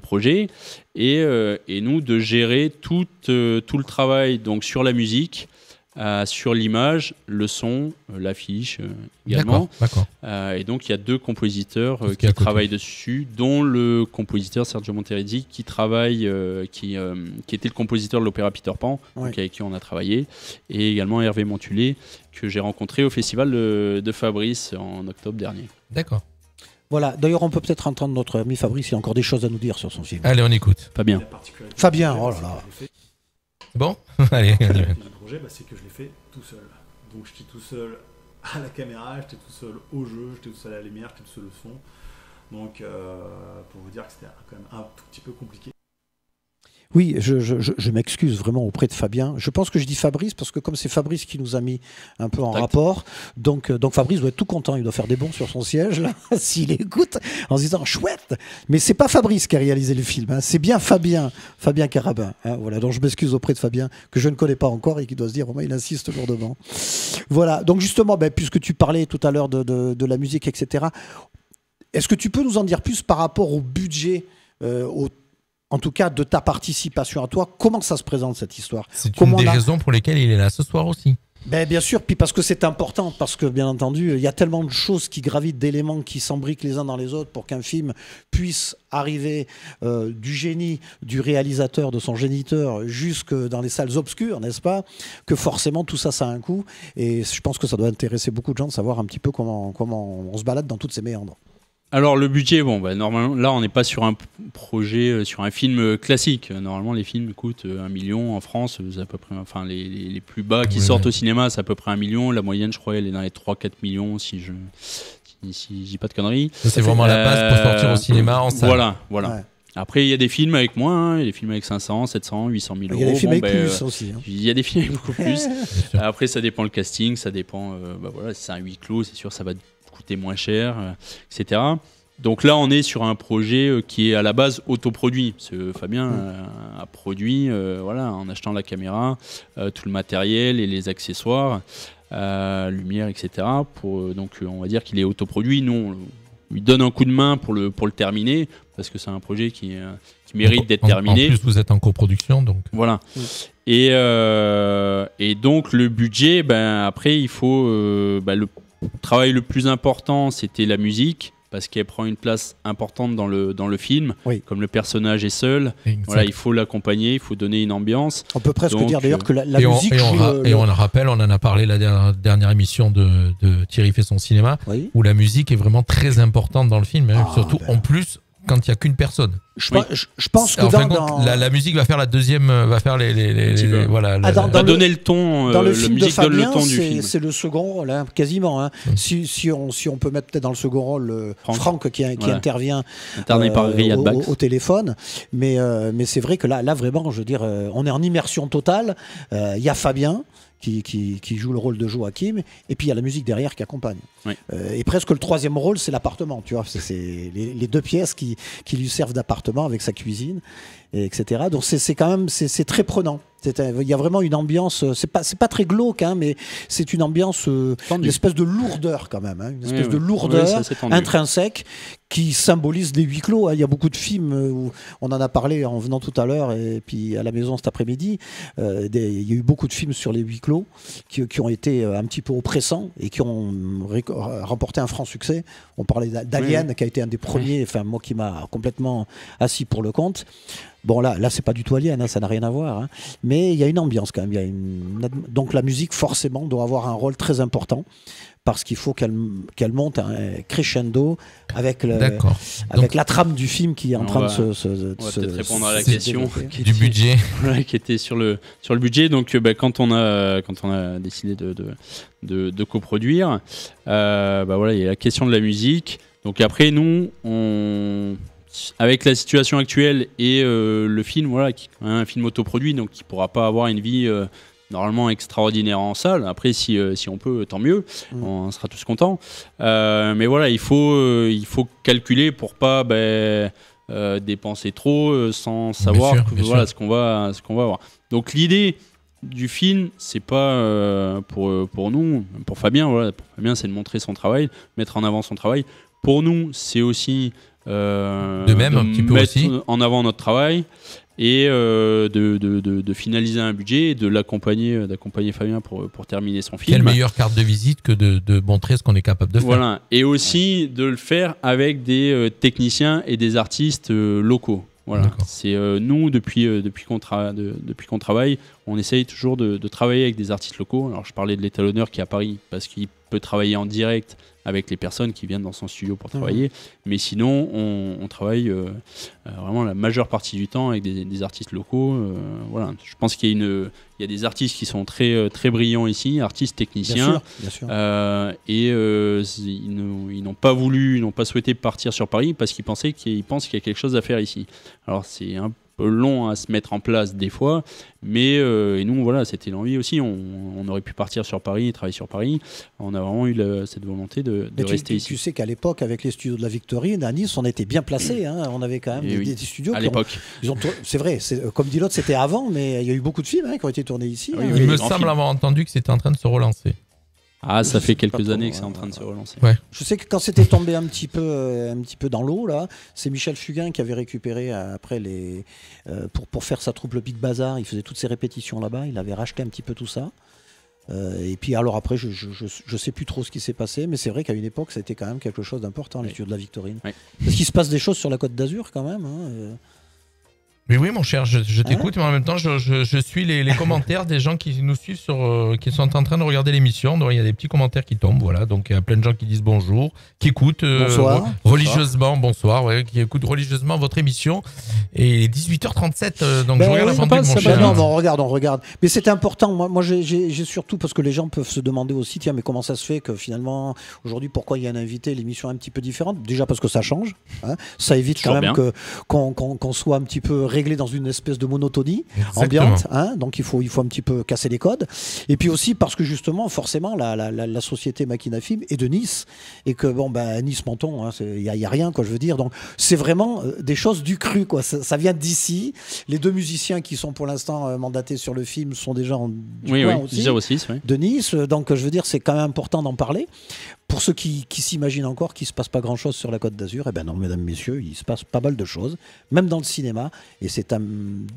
projet, et nous de gérer tout le travail donc sur la musique. Sur l'image, le son, l'affiche également. D'accord. Et donc il y a 2 compositeurs qui travaillent dessus, dont le compositeur Sergio Monterisi qui travaille, qui était le compositeur de l'opéra Peter Pan, donc avec qui on a travaillé, et également Hervé Montulé que j'ai rencontré au festival de Fabrice en octobre dernier. D'accord. Voilà, d'ailleurs on peut peut-être entendre notre ami Fabrice, il a encore des choses à nous dire sur son film. Allez, on écoute. Fabien, oh là là. Bon, allez. Le projet, c'est que je l'ai fait tout seul. Donc j'étais tout seul à la caméra, j'étais tout seul au jeu, j'étais tout seul à la lumière, j'étais tout seul au son. Donc pour vous dire que c'était quand même un tout petit peu compliqué. Oui, je m'excuse vraiment auprès de Fabien. Je pense que je dis Fabrice parce que comme c'est Fabrice qui nous a mis un peu en rapport, donc Fabrice doit être tout content, il doit faire des bonds sur son siège là, s'il écoute, en se disant chouette. Mais c'est pas Fabrice qui a réalisé le film, c'est bien Fabien Carabin. Voilà, donc je m'excuse auprès de Fabien que je ne connais pas encore et qui doit se dire, il insiste lourdement. Voilà, donc justement, puisque tu parlais tout à l'heure de la musique, etc. Est-ce que tu peux nous en dire plus par rapport au budget, en tout cas de ta participation à toi, comment ça se présente cette histoire? C'est une des raisons pour lesquelles il est là ce soir aussi. Bien sûr, puis parce que c'est important, parce que bien entendu, il y a tellement de choses qui gravitent, d'éléments qui s'embriquent les uns dans les autres pour qu'un film puisse arriver du génie du réalisateur, de son géniteur, jusque dans les salles obscures, n'est-ce pas? Que forcément tout ça, ça a un coût. Et je pense que ça doit intéresser beaucoup de gens de savoir un petit peu comment on se balade dans toutes ces méandres. Alors le budget, normalement là on n'est pas sur un projet, sur un film classique. Normalement les films coûtent 1 million en France, c'est à peu près, les plus bas qui sortent au cinéma c'est à peu près 1 million. La moyenne je crois elle est dans les 3-4 millions si je dis pas de conneries. Ça, c'est vraiment la base pour sortir au cinéma en salle. Voilà. Ouais. Après il y a des films avec moins, il y a des films avec 500, 700, 800 000 euros. Il y a des films avec plus aussi. Il y a des films avec beaucoup plus. Après ça dépend le casting, ça dépend, si c'est un huis clos c'est sûr ça va coûter moins cher, etc. Donc là, on est sur un projet qui est à la base autoproduit. Parce que Fabien a produit, en achetant la caméra, tout le matériel et les accessoires, lumière, etc. Donc on va dire qu'il est autoproduit. Nous, on lui donne un coup de main pour le terminer, parce que c'est un projet qui mérite d'être terminé. En plus, vous êtes en coproduction, donc. Voilà. Et donc le budget, après, il faut le travail le plus important, c'était la musique, parce qu'elle prend une place importante dans le film. Comme le personnage est seul, il faut l'accompagner, il faut donner une ambiance. On peut presque dire d'ailleurs que la musique... on le rappelle, on en a parlé la dernière émission de Thierry fait son cinéma, où la musique est vraiment très importante dans le film. Surtout, en plus, quand il n'y a qu'une personne. Je pense que la musique va faire la deuxième, va faire voilà. Va donner le ton. Dans le la film musique de Fabien, donne le ton du film. c'est le second rôle, hein, quasiment. Hein. Si on peut mettre peut-être dans le second rôle Franck qui intervient par Riyad Bax au téléphone, mais c'est vrai que là vraiment, je veux dire, on est en immersion totale. Il y a Fabien qui joue le rôle de Joachim, et puis il y a la musique derrière qui accompagne. Oui. Et presque le troisième rôle, c'est l'appartement, tu vois, c'est les deux pièces qui lui servent d'appartement avec sa cuisine, etc. Donc c'est quand même c'est très prenant. Il y a vraiment une ambiance, c'est pas très glauque, hein, mais c'est une ambiance, une espèce de lourdeur quand même, hein, une espèce de lourdeur intrinsèque qui symbolise les huis clos. Il y a beaucoup de films où on en a parlé en venant tout à l'heure et puis à la maison cet après-midi. Il y a eu beaucoup de films sur les huis clos qui ont été un petit peu oppressants et qui ont remporté un franc succès. On parlait d'Alien, qui a été un des premiers, enfin moi qui m'a complètement assis pour le compte. Bon là c'est pas du tout Alien, hein, ça n'a rien à voir, hein. Mais il y a une ambiance quand même. Donc la musique forcément doit avoir un rôle très important parce qu'il faut qu'elle monte un crescendo avec la trame du film qui est en train de se. On va peut-être répondre à la question du budget, qui était sur le budget. Donc quand on a décidé de coproduire, voilà, il y a la question de la musique. Donc après nous avec la situation actuelle et le film, voilà, qui est un film autoproduit, donc qui ne pourra pas avoir une vie normalement extraordinaire en salle. Après, si on peut, tant mieux, on sera tous contents. Mais voilà, il faut calculer pour pas dépenser trop sans savoir ce qu'on va avoir. Donc l'idée du film, c'est pas pour nous, pour Fabien, voilà, pour Fabien, c'est de montrer son travail, mettre en avant son travail. Pour nous, c'est aussi de même un petit peu mettre aussi en avant notre travail et de finaliser un budget et d'accompagner Fabien pour terminer son film. Quelle meilleure carte de visite que de montrer ce qu'on est capable de faire. Voilà, et aussi de le faire avec des techniciens et des artistes locaux. Voilà, c'est nous depuis qu'on travaille, on essaye toujours de travailler avec des artistes locaux. Alors je parlais de l'étalonneur qui est à Paris parce qu'il peut travailler en direct avec les personnes qui viennent dans son studio pour travailler, mais sinon on travaille vraiment la majeure partie du temps avec des artistes locaux. Voilà, je pense qu'il y a des artistes qui sont très très brillants ici, artistes techniciens, bien sûr. Et ils n'ont pas souhaité partir sur Paris parce qu'ils pensent qu'il y a quelque chose à faire ici. Alors c'est un peu long à se mettre en place des fois, mais et nous voilà, c'était l'envie aussi. On aurait pu partir sur Paris et travailler sur Paris. On a vraiment eu cette volonté de rester ici. Tu sais qu'à l'époque, avec les studios de la Victorine à Nice, on était bien placés. Hein. On avait quand même des studios à l'époque. C'est vrai, comme dit l'autre, c'était avant, mais il y a eu beaucoup de films qui ont été tournés ici. Oui, il me semble avoir entendu que c'était en train de se relancer. Ah, ça fait quelques années que c'est en train de se relancer. Ouais. Je sais que quand c'était tombé un petit peu dans l'eau, là, c'est Michel Fugain qui avait récupéré après pour faire sa troupe le Big Bazar. Il faisait toutes ses répétitions là-bas. Il avait racheté un petit peu tout ça. Et puis alors après, je sais plus trop ce qui s'est passé, mais c'est vrai qu'à une époque, ça a été quand même quelque chose d'important, les studios de la Victorine. Oui. Parce qu'il se passe des choses sur la Côte d'Azur quand même. Hein. Mais oui, mon cher, je t'écoute, mais en même temps, je suis les commentaires des gens qui nous suivent qui sont en train de regarder l'émission. Donc, il y a des petits commentaires qui tombent, voilà. Donc, il y a plein de gens qui disent bonjour, qui écoutent religieusement, qui écoutent religieusement votre émission. Et 18h37, donc je regarde la pendule, mon cher. Non, on regarde. Mais c'est important. Moi, j'ai surtout parce que les gens peuvent se demander aussi, tiens, mais comment ça se fait que finalement, aujourd'hui, pourquoi il y a un invité, l'émission est un petit peu différente. Déjà parce que ça change. Hein. Ça évite quand même qu'on soit un petit peu réglé dans une espèce de monotonie ambiante, hein, donc il faut un petit peu casser les codes, et puis aussi parce que justement forcément la société Machina Film est de Nice, et que Nice Menton, il y a rien, quoi, je veux dire, donc c'est vraiment des choses du cru, quoi. Ça vient d'ici. Les deux musiciens qui sont pour l'instant mandatés sur le film sont des gens du coin aussi, de Nice, donc je veux dire c'est quand même important d'en parler. Pour ceux qui s'imaginent encore qu'il ne se passe pas grand-chose sur la Côte d'Azur, eh bien non, mesdames, messieurs, il se passe pas mal de choses, même dans le cinéma, et c'est un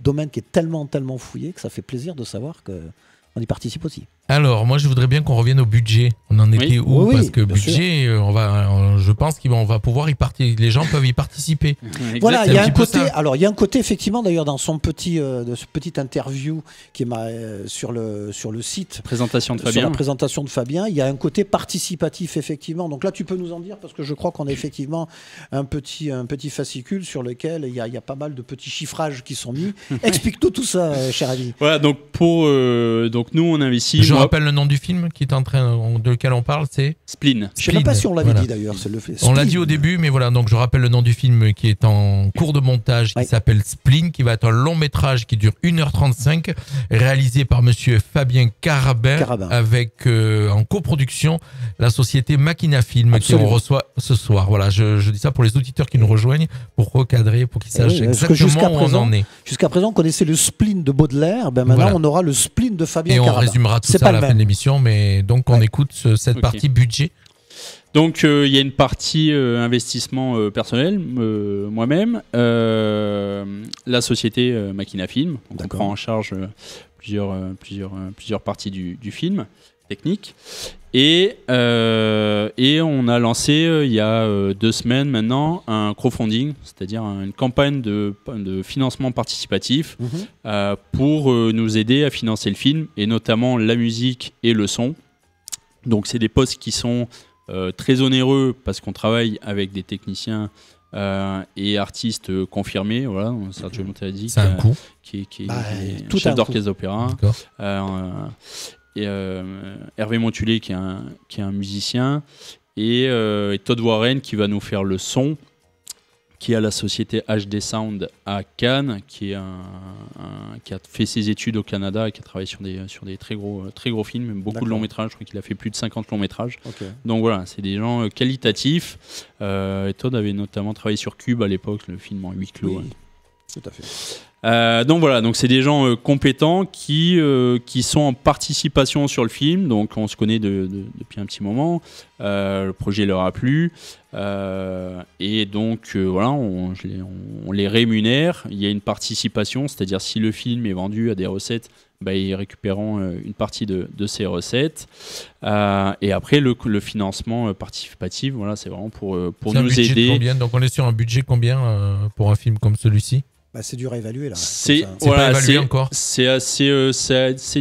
domaine qui est tellement fouillé que ça fait plaisir de savoir qu'on y participe aussi. Alors, moi, je voudrais bien qu'on revienne au budget. On en était où? Oui, parce que budget, je pense qu'on va pouvoir y participer. Les gens peuvent y participer. Voilà, il y a un côté. Alors, il y a un côté effectivement, d'ailleurs, dans son de ce petit interview qui est sur le site. Présentation de Fabien. Sur la présentation de Fabien, il y a un côté participatif effectivement. Donc là, tu peux nous en dire parce que je crois qu'on a effectivement un petit fascicule sur lequel il y a pas mal de petits chiffrages qui sont mis. Explique-nous tout ça, cher ami. Voilà, donc donc nous on investit. Je rappelle le nom du film qui est de lequel on parle, c'est Spleen. Je ne sais même pas si on l'avait dit d'ailleurs. On l'a dit au début, mais voilà. Donc je rappelle le nom du film qui est en cours de montage, qui s'appelle Spleen, qui va être un long métrage qui dure 1h35, réalisé par Monsieur Fabien Carabin. Avec en coproduction la société Machina Film qui on reçoit ce soir. Voilà, je dis ça pour les auditeurs qui nous rejoignent, pour recadrer, pour qu'ils sachent exactement où on en est. Jusqu'à présent, on connaissait le Spleen de Baudelaire. Maintenant, on aura le Spleen de Fabien Carabin. Et on résumera tout ça à la fin de l'émission, mais donc on écoute cette partie budget. Donc il y a une partie investissement personnel, moi-même, la société Machina Film. Donc on prend en charge plusieurs parties du film technique. Et on a lancé il y a 2 semaines maintenant un crowdfunding, c'est-à-dire une campagne de financement participatif pour nous aider à financer le film, et notamment la musique et le son. Donc c'est des postes qui sont très onéreux parce qu'on travaille avec des techniciens et artistes confirmés. Voilà, Sergio Monteredi qui est chef d'orchestre d'opéra. Et Hervé Montulé qui est un musicien, et Todd Warren qui va nous faire le son, qui est à la société HD Sound à Cannes, qui a fait ses études au Canada et qui a travaillé sur des très gros films, beaucoup de longs métrages. Je crois qu'il a fait plus de 50 longs métrages. Donc voilà, c'est des gens qualitatifs. Et Todd avait notamment travaillé sur Cube à l'époque, le film en huis clos. Oui, tout à fait. Donc voilà, donc c'est des gens compétents qui sont en participation sur le film. Donc on se connaît depuis un petit moment. Le projet leur a plu, et donc voilà, on les rémunère. Il y a une participation, c'est-à-dire si le film est vendu à des recettes, ils récupéreront une partie de ces recettes. Et après le financement participatif, voilà, c'est vraiment pour nous aider. Combien, donc on est sur un budget combien pour un film comme celui-ci? C'est dur à évaluer là. C'est pas évalué encore. C'est assez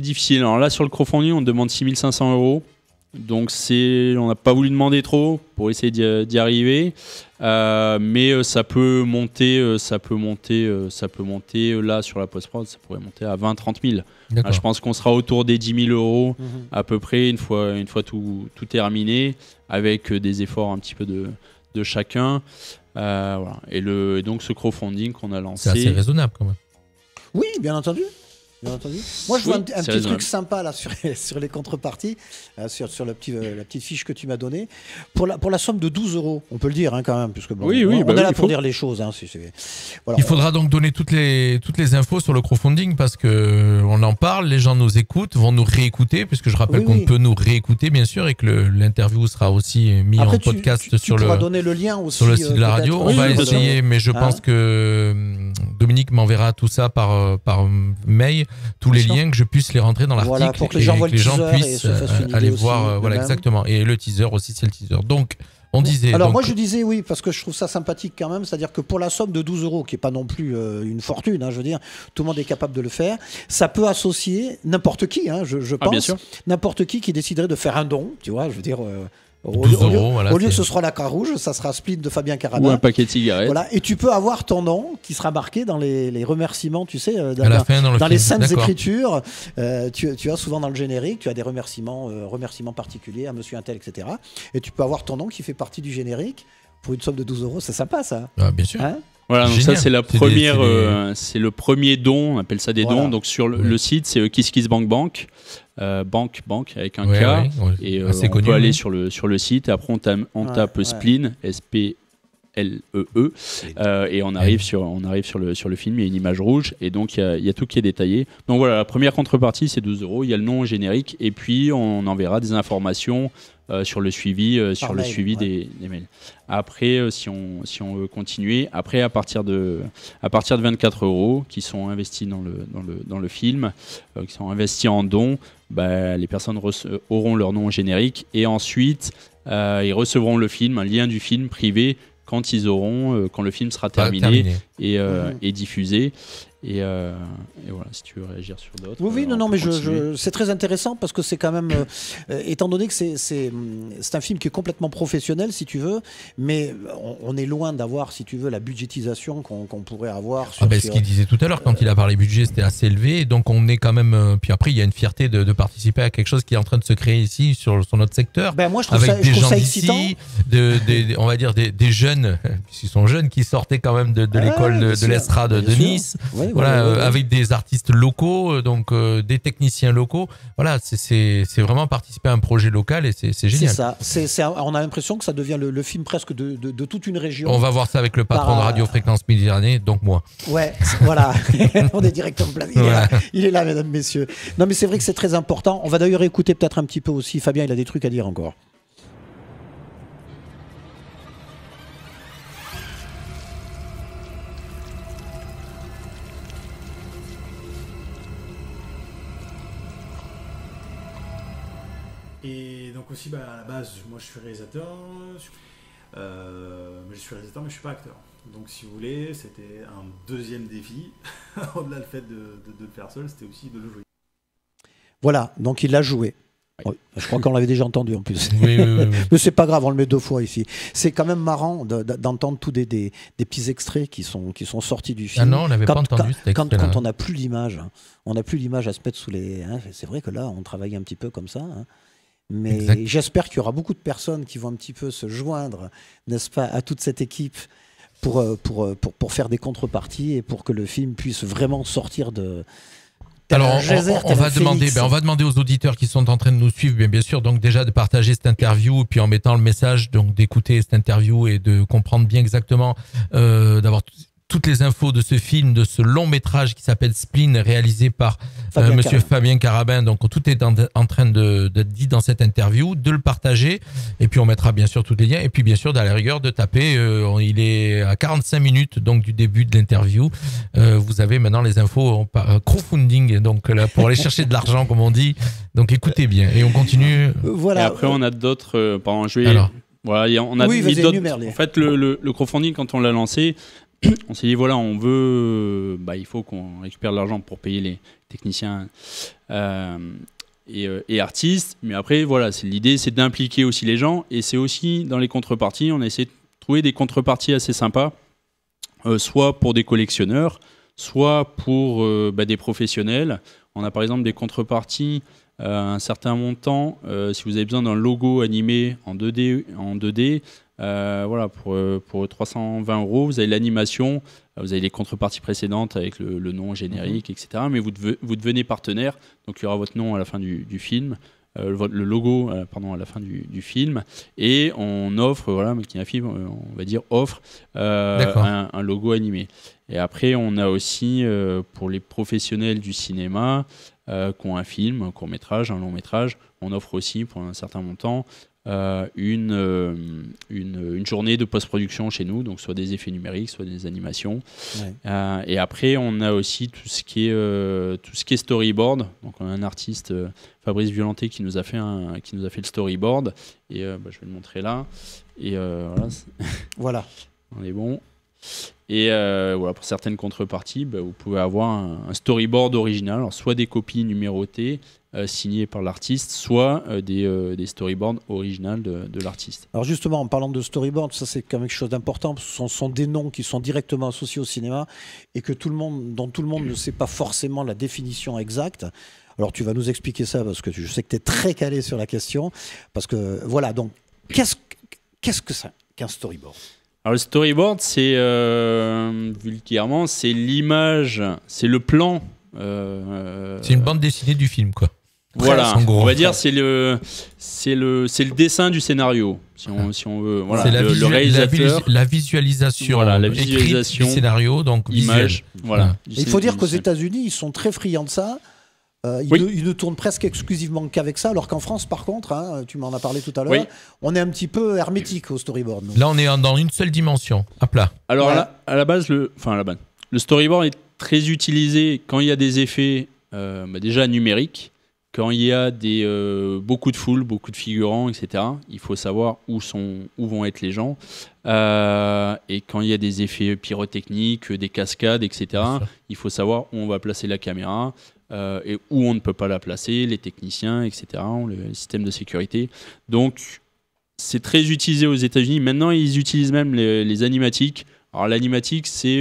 difficile. Alors là, sur le crowdfunding, on demande 6 500 €. Donc on n'a pas voulu demander trop pour essayer d'y arriver. Mais ça peut monter là sur la post-prod, ça pourrait monter à 20-30 000. Je pense qu'on sera autour des 10 000 € à peu près une fois tout terminé, avec des efforts un petit peu de chacun. Voilà. Et donc ce crowdfunding qu'on a lancé, c'est assez raisonnable quand même. Oui, bien entendu. Moi, je vois un petit truc sympa là sur les contreparties, sur la petite fiche que tu m'as donnée. Pour la somme de 12 €, on peut le dire quand même, puisque on est là pour dire les choses. Voilà. Il faudra donc donner toutes les infos sur le crowdfunding, parce que on en parle, les gens nous écoutent, vont nous réécouter, puisque je rappelle qu'on peut nous réécouter bien sûr, et que l'interview sera aussi mis en podcast sur donner le lien aussi, sur le site de la radio. On va essayer, mais je pense que Dominique m'enverra tout ça par mail. Tous les liens, que je puisse les rentrer dans l'article, pour que les gens puissent aller voir. Voilà, exactement. Et le teaser aussi, c'est le teaser. Donc, on disait. Alors, moi, je disais oui, parce que je trouve ça sympathique quand même. C'est-à-dire que pour la somme de 12 €, qui n'est pas non plus une fortune, je veux dire, tout le monde est capable de le faire. Ça peut associer n'importe qui, je pense. N'importe qui déciderait de faire un don, tu vois, je veux dire. Au lieu que ce soit la Croix-Rouge, ça sera Spleen de Fabien Carabin. Ou un paquet de cigarettes. Voilà. Et tu peux avoir ton nom qui sera marqué dans les remerciements, tu sais, dans les scènes écritures. Tu as souvent dans le générique, tu as des remerciements particuliers à monsieur Intel, etc. Et tu peux avoir ton nom qui fait partie du générique pour une somme de 12 €. C'est sympa, ça. Bien sûr. Voilà, donc ça c'est la première, c'est le premier don, on appelle ça des dons. Donc sur le site, c'est KissKissBankBank. Banque avec un K, et on peut aller sur le site, et après on tape Spleen, SPLEE, et on arrive sur le film. Il y a une image rouge, et donc il y a tout qui est détaillé. Donc voilà, la première contrepartie c'est 12 €. Il y a le nom générique, et puis on enverra des informations sur le suivi, des mails. Après, si on veut continuer, après à partir de 24 € qui sont investis dans le film, qui sont investis en dons, les personnes auront leur nom générique et ensuite ils recevront le film, un lien du film privé quand quand le film sera terminé. Et diffusé. Et voilà, si tu veux réagir sur d'autres. Oui, non, mais c'est très intéressant parce que c'est quand même, étant donné que c'est un film qui est complètement professionnel, si tu veux, mais on est loin d'avoir, si tu veux, la budgétisation qu'on pourrait avoir. Ce qu'il disait tout à l'heure, quand il a parlé budget, c'était assez élevé, donc on est quand même. Puis après, il y a une fierté de participer à quelque chose qui est en train de se créer ici sur notre secteur. Moi, je trouve ça excitant. On va dire des jeunes, puisqu'ils sont jeunes, qui sortaient quand même de l'école de l'Estrade de Nice. Oui, avec des artistes locaux, donc des techniciens locaux. Voilà, c'est vraiment participer à un projet local et c'est génial. C'est ça. On a l'impression que ça devient le film presque de toute une région. On va voir ça avec le patron de Radio Fréquence Méditerranée, donc moi. Ouais, voilà. On est directeur de place. Il est là, mesdames, messieurs. Non, mais c'est vrai que c'est très important. On va d'ailleurs écouter peut-être un petit peu aussi. Fabien, il a des trucs à dire encore. Et donc aussi, à la base, moi je suis réalisateur, mais je suis pas acteur. Donc si vous voulez, c'était un deuxième défi. Au-delà du fait de le faire seul, c'était aussi de le jouer. Voilà, donc il l'a joué. Oui, je crois qu'on l'avait déjà entendu en plus. Oui. Mais c'est pas grave, on le met 2 fois ici. C'est quand même marrant d'entendre tous des petits extraits qui sont sortis du film. Ah non, on n'avait pas entendu cet extrait-là. Quand on n'a plus l'image, à se mettre sous les. C'est vrai que là, on travaille un petit peu comme ça. Mais j'espère qu'il y aura beaucoup de personnes qui vont un petit peu se joindre, n'est-ce pas, à toute cette équipe pour faire des contreparties et pour que le film puisse vraiment sortir de... Alors, on va demander aux auditeurs qui sont en train de nous suivre, bien sûr, donc déjà de partager cette interview, puis en mettant le message, donc d'écouter cette interview et de comprendre bien exactement, d'avoir toutes les infos de ce film, de ce long métrage qui s'appelle Spleen, réalisé par Monsieur Fabien Carabin. Donc tout est en train d'être dit dans cette interview, de le partager, et puis on mettra bien sûr tous les liens, et puis bien sûr, dans la rigueur, de taper. Il est à 45 minutes donc du début de l'interview. Vous avez maintenant les infos crowdfunding, donc là, pour aller chercher de l'argent, comme on dit. Donc écoutez bien, et on continue. Voilà. Et après, on a d'autres. Voilà, on a mis d'autres. En fait, le crowdfunding, quand on l'a lancé, on s'est dit on veut, il faut qu'on récupère de l'argent pour payer les techniciens et artistes. Mais après, l'idée, c'est d'impliquer aussi les gens, et c'est aussi dans les contreparties, on a essayé de trouver des contreparties assez sympas, soit pour des collectionneurs, soit pour des professionnels. On a par exemple des contreparties à un certain montant, si vous avez besoin d'un logo animé en 2D. Pour 320 €, vous avez l'animation, vous avez les contreparties précédentes avec le nom générique, etc. Mais vous devenez partenaire, donc il y aura votre nom à la fin du film, le logo à la fin du film, et on offre, on va dire offre un logo animé. Et après, on a aussi pour les professionnels du cinéma qui ont un film, un court-métrage, un long-métrage, on offre aussi pour un certain montant une journée de post-production chez nous, donc soit des effets numériques, soit des animations. Ouais. Et après, on a aussi tout ce qui est storyboard. Donc, on a un artiste, Fabrice Violenté, qui nous a fait le storyboard. Et je vais le montrer là. Et voilà. On est bon. Et pour certaines contreparties, vous pouvez avoir un storyboard original, alors soit des copies numérotées signées par l'artiste, soit des storyboards originales de l'artiste. Alors justement, en parlant de storyboard, ça c'est quand même quelque chose d'important, parce que ce sont des noms qui sont directement associés au cinéma et que dont tout le monde ne sait pas forcément la définition exacte. Alors tu vas nous expliquer ça, parce que je sais que tu es très calé sur la question. Parce que voilà, donc qu'est-ce que c'est qu'un storyboard ? Alors le storyboard, c'est vulgairement, c'est l'image, c'est le plan. C'est une bande dessinée du film, quoi. Voilà, on va dire c'est le dessin du scénario, si on veut. Voilà, c'est le réalisateur, la visualisation, la visualisation du scénario, donc image. Voilà. Il faut dire qu'aux États-Unis, ils sont très friands de ça. Ils ne tournent presque exclusivement qu'avec ça, alors qu'en France, par contre, tu m'en as parlé tout à l'heure, on est un petit peu hermétique au storyboard. Nous. Là, on est dans une seule dimension, à plat. Alors, à la base, le storyboard est très utilisé quand il y a des effets déjà numériques, quand il y a beaucoup de foule, beaucoup de figurants, etc., il faut savoir où vont être les gens. Et quand il y a des effets pyrotechniques, des cascades, etc., il faut savoir où on va placer la caméra et où on ne peut pas la placer, les techniciens, etc., le système de sécurité. Donc, c'est très utilisé aux États-Unis. Maintenant, ils utilisent même les animatiques. Alors, l'animatique, c'est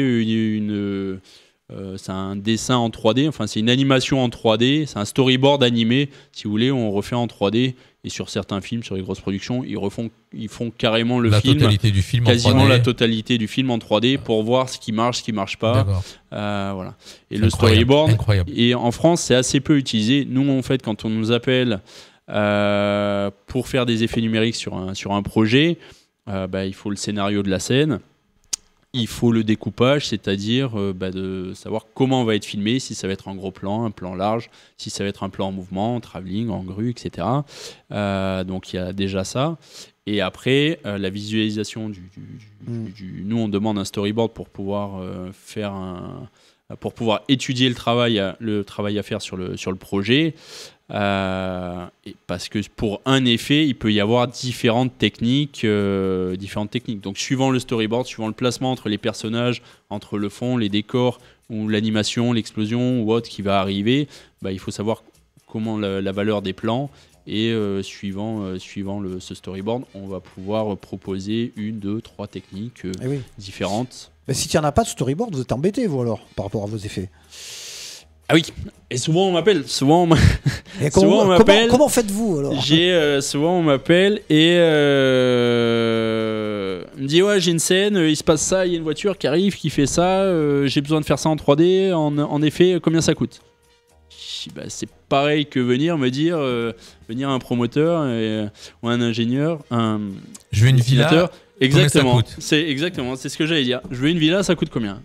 c'est un dessin en 3D, enfin c'est une animation en 3D, c'est un storyboard animé, si vous voulez, on refait en 3D. Et sur certains films, sur les grosses productions, ils font carrément la totalité du film quasiment en 3D. La totalité du film en 3D pour voir ce qui marche pas. Voilà. Et le storyboard. Incroyable. Et en France, c'est assez peu utilisé. Nous, en fait, quand on nous appelle pour faire des effets numériques sur un projet, il faut le scénario de la scène. Il faut le découpage, c'est-à-dire de savoir comment on va être filmé, si ça va être un gros plan, un plan large, si ça va être un plan en mouvement, en travelling, en grue, etc. Donc il y a déjà ça. Et après, la visualisation nous, on demande un storyboard pour pouvoir pour pouvoir étudier le travail à faire sur le projet. Parce que pour un effet, il peut y avoir différentes techniques. Donc, suivant le storyboard, suivant le placement entre les personnages, entre le fond, les décors, ou l'animation, l'explosion ou autre qui va arriver, il faut savoir comment la valeur des plans. Et suivant ce storyboard, on va pouvoir proposer 1, 2, 3 techniques différentes. Mais si tu n'en as pas de storyboard, vous êtes embêté, vous alors, par rapport à vos effets. Ah oui, et souvent on m'appelle. Comment faites-vous alors souvent on m'appelle et me dit ouais, j'ai une scène, il se passe ça, il y a une voiture qui arrive, qui fait ça, j'ai besoin de faire ça en 3D, en effet, combien ça coûte ? C'est pareil que venir un promoteur ou un ingénieur, je veux une villa. Exactement, c'est ce que j'allais dire. Je veux une villa, ça coûte combien ?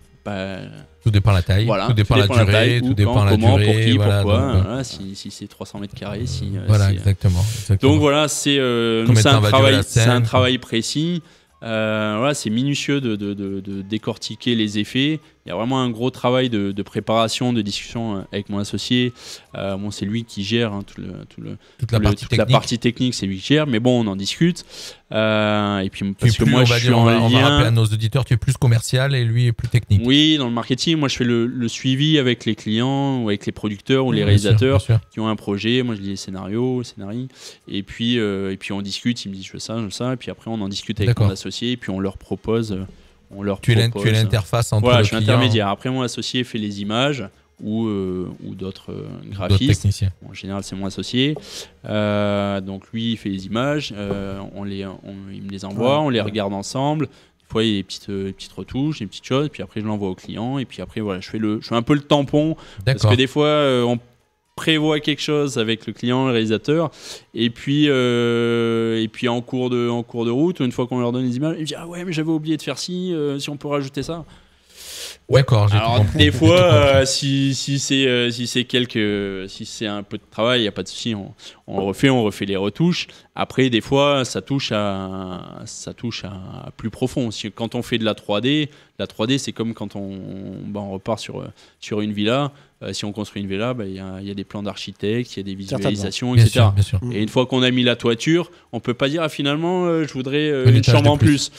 Tout dépend de la taille, tout dépend de la durée, tout dépend de la durée, pour qui, voilà, pourquoi, donc, voilà, si c'est 300 mètres carrés, exactement. Donc voilà, c'est un travail précis. C'est minutieux de décortiquer les effets. Il y a vraiment un gros travail de préparation, de discussion avec mon associé. C'est lui qui gère toute la partie technique, c'est lui qui gère. Mais bon, on en discute. Et puis parce que moi, je suis en lien. On va rappeler à nos auditeurs, tu es plus commercial et lui est plus technique. Oui, dans le marketing, moi, je fais le suivi avec les clients ou avec les producteurs ou les réalisateurs qui ont un projet. Moi, je lis les scénarios. Et puis on discute. Ils me disent je veux ça. Et puis après, on en discute avec mon associé. Et puis on leur propose. Tu es l'interface entre le client. Je suis intermédiaire. Après, mon associé fait les images ou d'autres graphistes. D'autres techniciens. En général, c'est mon associé. Donc lui, il fait les images. Il me les envoie. On les regarde ensemble. Des fois, il y a des petites retouches, des petites choses. Puis après, je l'envoie au client. Et puis après, voilà, je fais un peu le tampon. Parce que des fois, on prévoit quelque chose avec le client, le réalisateur, et puis en cours de route, une fois qu'on leur donne les images, ils disent ah ouais, mais j'avais oublié de faire ci, si on peut rajouter ça. D'accord. Alors des fois, si c'est un peu de travail, il y a pas de souci, on refait les retouches. Après, des fois, ça touche à plus profond. Quand on fait de la 3D, c'est comme quand on repart sur une villa. Si on construit une villa, il y a des plans d'architecte, il y a des visualisations, etc. Bien sûr. Et une fois qu'on a mis la toiture, on peut pas dire finalement je voudrais une chambre en plus.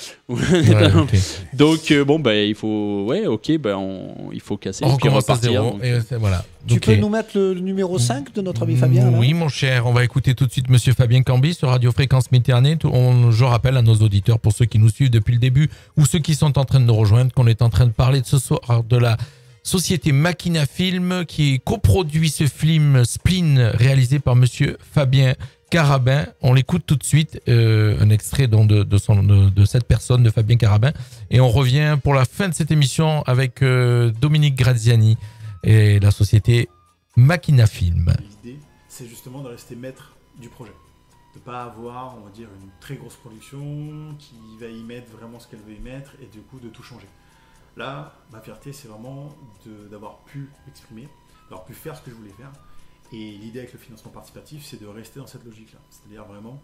Donc il faut il faut casser et puis repartir. Voilà. Tu peux nous mettre le numéro 5 de notre ami Fabien là ? Oui mon cher, on va écouter tout de suite monsieur Fabien Camby sur Radio Fréquence Méditerranée. Je rappelle à nos auditeurs, pour ceux qui nous suivent depuis le début ou ceux qui sont en train de nous rejoindre, qu'on est en train de parler de ce soir de la société Machina Film qui coproduit ce film Spleen réalisé par monsieur Fabien Carabin. On l'écoute tout de suite, un extrait de cette personne, de Fabien Carabin, et on revient pour la fin de cette émission avec Dominique Graziani et la société Machina Film. L'idée, c'est justement de rester maître du projet, de ne pas avoir, on va dire, une très grosse production qui va y mettre vraiment ce qu'elle veut y mettre et du coup de tout changer. Là, ma fierté, c'est vraiment d'avoir pu exprimer, d'avoir pu faire ce que je voulais faire. Et l'idée avec le financement participatif, c'est de rester dans cette logique-là. C'est-à-dire vraiment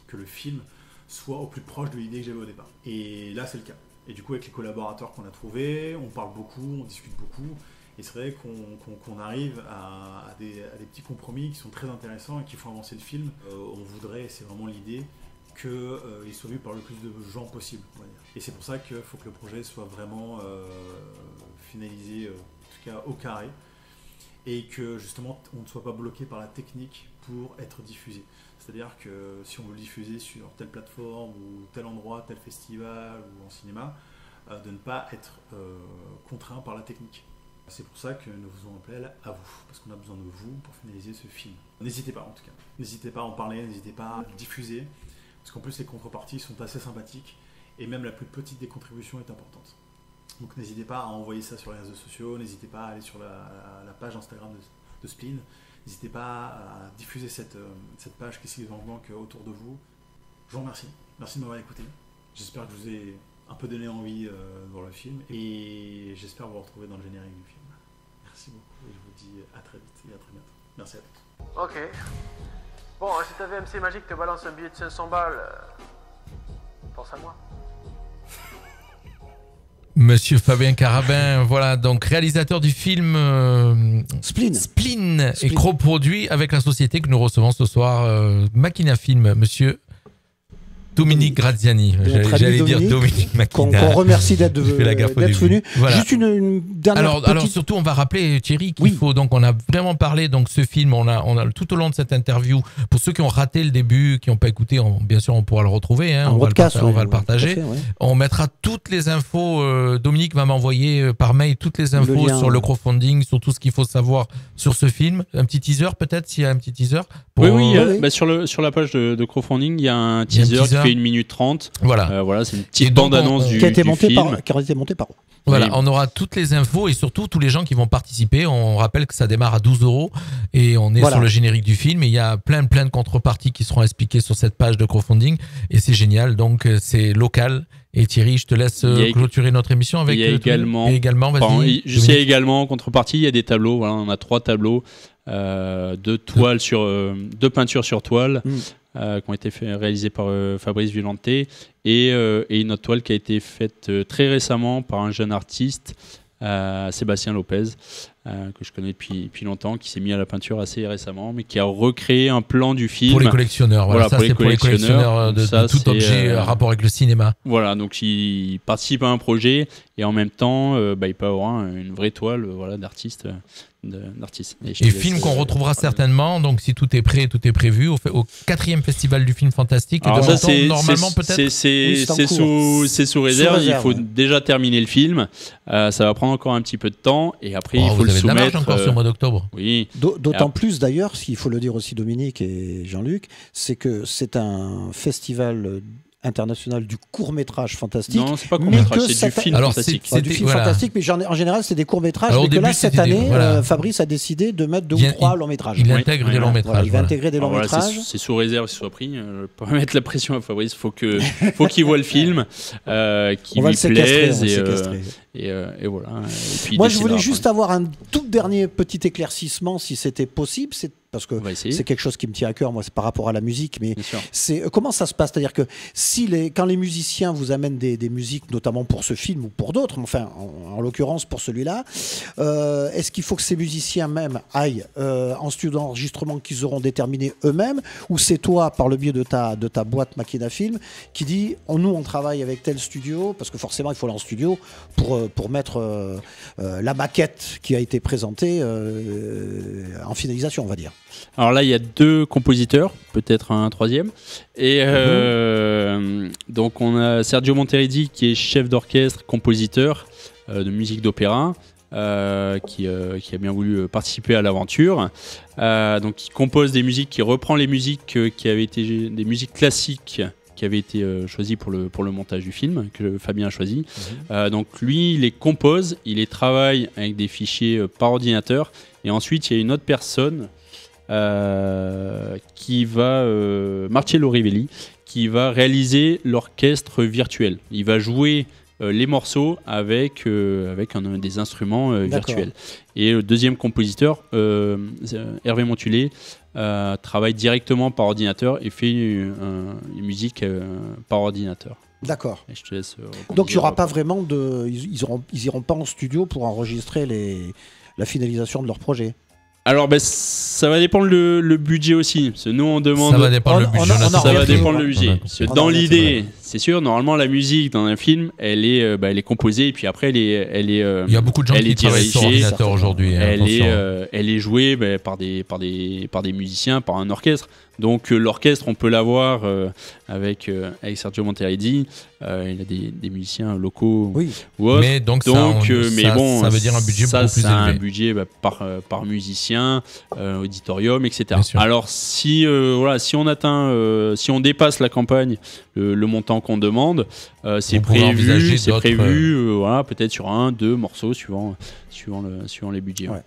que le film soit au plus proche de l'idée que j'avais au départ. Et là, c'est le cas. Et du coup, avec les collaborateurs qu'on a trouvés, on parle beaucoup, on discute beaucoup. Et c'est vrai qu'on arrive à des petits compromis qui sont très intéressants et qui font avancer le film. On voudrait, c'est vraiment l'idée, qu'il soit vu par le plus de gens possible, on va dire. Et c'est pour ça qu'il faut que le projet soit vraiment finalisé, en tout cas au carré, et que justement on ne soit pas bloqué par la technique pour être diffusé. C'est-à-dire que si on veut le diffuser sur telle plateforme ou tel endroit, tel festival ou en cinéma, de ne pas être contraint par la technique. C'est pour ça que nous faisons appel à vous, parce qu'on a besoin de vous pour finaliser ce film. N'hésitez pas en tout cas, n'hésitez pas à en parler, n'hésitez pas à le diffuser, parce qu'en plus les contreparties sont assez sympathiques, et même la plus petite des contributions est importante. Donc n'hésitez pas à envoyer ça sur les réseaux sociaux, n'hésitez pas à aller sur la page Instagram de Spleen, n'hésitez pas à diffuser cette page qui s'y manque autour de vous. Je vous remercie, merci de m'avoir écouté, j'espère que je vous ai un peu donné envie de voir le film, et j'espère vous retrouver dans le générique du film. Merci beaucoup, et je vous dis à très vite et à très bientôt. Merci à tous. Ok. Bon, si t'avais MC Magique te balance un billet de 500 balles, pense à moi. Monsieur Fabien Carabin, voilà, donc réalisateur du film Spleen et coproduit avec la société que nous recevons ce soir, Machina Film, monsieur Dominique Graziani. J'allais dire Dominique Machina. Qu'on remercie d'être venu. Voilà. Juste une dernière petite... Alors surtout, on va rappeler, Thierry, qu'il faut, donc on a vraiment parlé, donc ce film, on a tout au long de cette interview, pour ceux qui ont raté le début, qui n'ont pas écouté, bien sûr, on pourra le retrouver, hein, on va le partager. Fait, on mettra toutes les infos, Dominique va m'envoyer par mail toutes les infos sur le crowdfunding, sur tout ce qu'il faut savoir sur ce film. Un petit teaser peut-être, s'il y a un petit teaser. Oui, bah, sur la page de crowdfunding, il y a un teaser qui fait 1 minute 30. Voilà, c'est une petite bande-annonce du film. Qui a été montée par Voilà, on aura toutes les infos et surtout tous les gens qui vont participer. On rappelle que ça démarre à 12 € et on est sur le générique du film. Et il y a plein de contreparties qui seront expliquées sur cette page de crowdfunding et c'est génial. Donc c'est local. Et Thierry, je te laisse clôturer notre émission avec. Il y a également, en contrepartie, il y a des tableaux. Voilà, on a 3 tableaux de peinture sur toile. Qui ont été réalisés par Fabrice Violante et une autre toile qui a été faite très récemment par un jeune artiste, Sébastien Lopez, que je connais depuis longtemps, qui s'est mis à la peinture assez récemment, mais qui a recréé un plan du film. Pour les collectionneurs, voilà, ça c'est pour les collectionneurs de tout objet à rapport avec le cinéma. Voilà, donc il participe à un projet et en même temps, il peut avoir une vraie toile d'artiste. Et film qu'on retrouvera certainement, donc si tout est prêt, tout est prévu, au 4e festival du film fantastique. Alors ça, c'est sous réserve. Il faut déjà terminer le film. Ça va prendre encore un petit peu de temps et après il faut le soumettre. Vous avez de la marge encore sur le mois d'octobre. Oui. D'autant plus d'ailleurs, s'il faut le dire aussi Dominique et Jean-Luc, c'est que c'est un festival international du court-métrage fantastique. Non, c'est pas court-métrage, c'est du film fantastique. C'est du film fantastique, mais en général, c'est des courts-métrages. Mais que là, cette année, Fabrice a décidé de mettre 2 ou 3 longs-métrages. Il intègre des longs-métrages. Il va intégrer des longs-métrages. C'est sous réserve qu'il soit pris. Pour mettre la pression à Fabrice, faut qu'il voit le film, qu'il lui plaise. Et voilà. Et puis moi, je voulais juste avoir un tout dernier petit éclaircissement, si c'était possible. Parce que c'est quelque chose qui me tient à cœur, moi, c'est par rapport à la musique, mais c'est comment ça se passe, c'est-à-dire que quand les musiciens vous amènent des musiques, notamment pour ce film ou pour d'autres, enfin, en l'occurrence pour celui-là, est-ce qu'il faut que ces musiciens même aillent en studio d'enregistrement qu'ils auront déterminé eux-mêmes, ou c'est toi, par le biais de ta boîte Machina Film, qui dit nous on travaille avec tel studio, parce que forcément il faut aller en studio pour mettre la maquette qui a été présentée en finalisation, on va dire. Alors là, il y a 2 compositeurs, peut-être un 3e. Et donc, on a Sergio Monteridi, qui est chef d'orchestre, compositeur de musique d'opéra, qui a bien voulu participer à l'aventure. Donc, il compose des musiques, qui reprend les musiques qui avaient été des musiques classiques qui avaient été choisies pour le montage du film, que Fabien a choisi. Donc, lui, il les compose, il les travaille avec des fichiers par ordinateur. Et ensuite, il y a une autre personne qui va Marcello Rivelli, qui va réaliser l'orchestre virtuel. Il va jouer les morceaux avec des instruments virtuels. Et le deuxième compositeur, Hervé Montulé, travaille directement par ordinateur et fait une musique par ordinateur. D'accord. Et je te laisse donc il n'y aura pas vraiment ils iront pas en studio pour enregistrer la finalisation de leur projet. Alors, ça va dépendre le budget aussi. Parce que nous, on demande. Ça va dépendre le budget. Ça va dépendre le budget. Dans l'idée, c'est sûr, normalement, la musique dans un film, elle est composée et puis après, elle est. Il y a beaucoup de gens qui travaillent sur ordinateur aujourd'hui. Elle est jouée par des musiciens, par un orchestre. Donc l'orchestre, on peut l'avoir avec Sergio Monteridi. Il a des musiciens locaux ou autres. Mais donc ça veut dire un budget beaucoup plus élevé. Un budget par musicien, auditorium, etc. Alors si on atteint, si on dépasse la campagne, le montant qu'on demande, c'est prévu, peut-être sur 1-2 morceaux suivant les budgets. Ouais.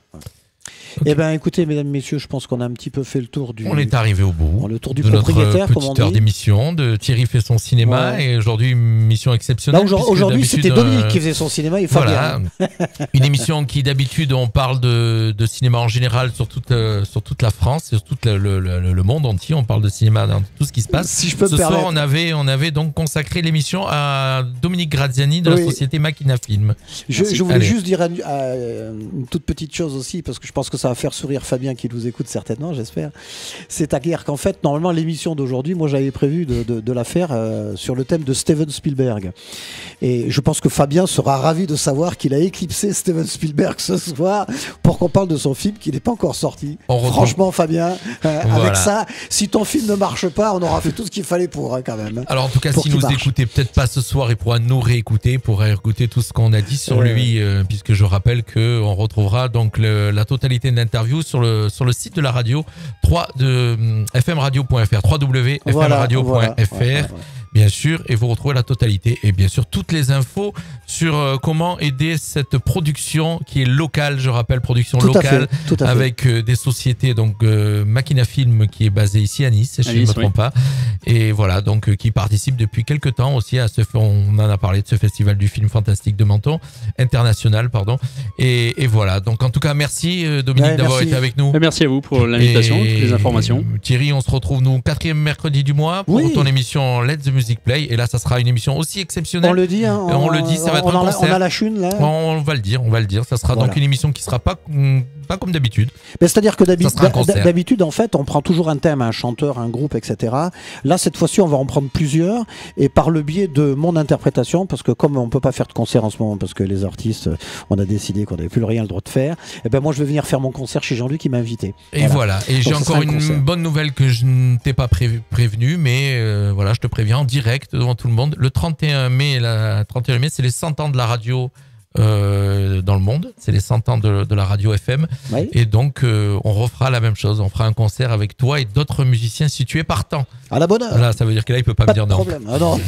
Okay. Eh bien, écoutez, mesdames, messieurs, je pense qu'on a un petit peu fait le tour du. On est arrivé au bout. Le tour du de propriétaire, notre comme on petite heure dit. d'émission de Thierry fait son cinéma. Ouais. Et aujourd'hui, une mission exceptionnelle. Aujourd'hui, c'était Dominique qui faisait son cinéma et Fabien. Voilà. Une émission qui, d'habitude, on parle de cinéma en général sur toute la France, sur tout le monde entier. On parle de cinéma dans tout ce qui se passe. Si je peux Ce soir, on avait donc consacré l'émission à Dominique Graziani de la société Machina Film. Je voulais juste dire une toute petite chose aussi, parce que je pense que ça va faire sourire Fabien qui nous écoute certainement, j'espère. C'est-à-dire qu'en fait, normalement, l'émission d'aujourd'hui, moi j'avais prévu de la faire sur le thème de Steven Spielberg. Et je pense que Fabien sera ravi de savoir qu'il a éclipsé Steven Spielberg ce soir pour qu'on parle de son film qui n'est pas encore sorti. Franchement, Fabien, avec ça, si ton film ne marche pas, on aura fait tout ce qu'il fallait pour quand même. Alors en tout cas, si nous écoutez peut-être pas ce soir, il pourra nous réécouter pour réécouter tout ce qu'on a dit sur lui, puisque je rappelle qu'on retrouvera donc la totalité de l'interview sur le site de la radio fmradio.fr, www.fmradio.fr. Bien sûr, et vous retrouvez la totalité et bien sûr toutes les infos sur comment aider cette production qui est locale, je rappelle, production locale avec des sociétés, donc Machina Film qui est basée ici à Nice, si je ne me trompe pas, et voilà, donc qui participe depuis quelques temps aussi à on en a parlé de ce festival du film fantastique de Menton, international, pardon, et voilà, donc en tout cas merci Dominique d'avoir été avec nous. Merci à vous pour l'invitation, toutes les informations. Thierry, on se retrouve nous 4e mercredi du mois pour ton émission Let's the Music Play, et là ça sera une émission aussi exceptionnelle. On le dit, hein, on le dit, ça va être un concert. On a la chune là. On va le dire. Ça sera donc une émission qui sera pas comme d'habitude. C'est-à-dire que d'habitude, en fait, on prend toujours un thème, un chanteur, un groupe, etc. Là, cette fois-ci, on va en prendre plusieurs, et par le biais de mon interprétation, parce que comme on peut pas faire de concert en ce moment, parce que les artistes, on a décidé qu'on n'avait plus rien le droit de faire, et ben moi, je vais venir faire mon concert chez Jean-Luc qui m'a invité. Et voilà. Et j'ai encore une bonne nouvelle que je ne t'ai pas prévenu, mais voilà, je te préviens en direct devant tout le monde. Le 31 mai, c'est les 100 ans de la radio dans le monde, c'est les 100 ans de la radio FM, et donc on refera la même chose, on fera un concert avec toi et d'autres musiciens situés partant. À la bonne heure. Voilà, ça veut dire que là il peut pas me dire non. Ah non.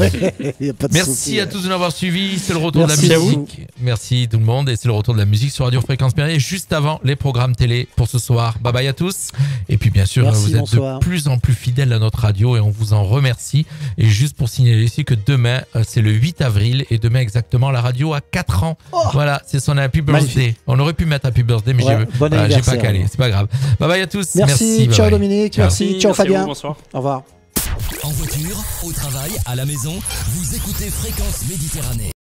Y a pas de Merci souci, à tous de nous avoir suivis, c'est le retour de la musique. Merci tout le monde, et c'est le retour de la musique sur Radio Fréquence Périnée, juste avant les programmes télé pour ce soir. Bye bye à tous, et puis bien sûr vous êtes de plus en plus fidèles à notre radio et on vous en remercie. Et juste pour signaler ici que demain c'est le 8 avril, et demain exactement la radio a 4 ans. Voilà, c'est son Happy Birthday. On aurait pu mettre Happy Birthday, mais j'ai pas calé, c'est pas grave. Bye bye à tous. Merci, ciao Dominique, merci, ciao Fabien. Bonsoir. Au revoir. En voiture, au travail, à la maison, vous écoutez Fréquence Méditerranée.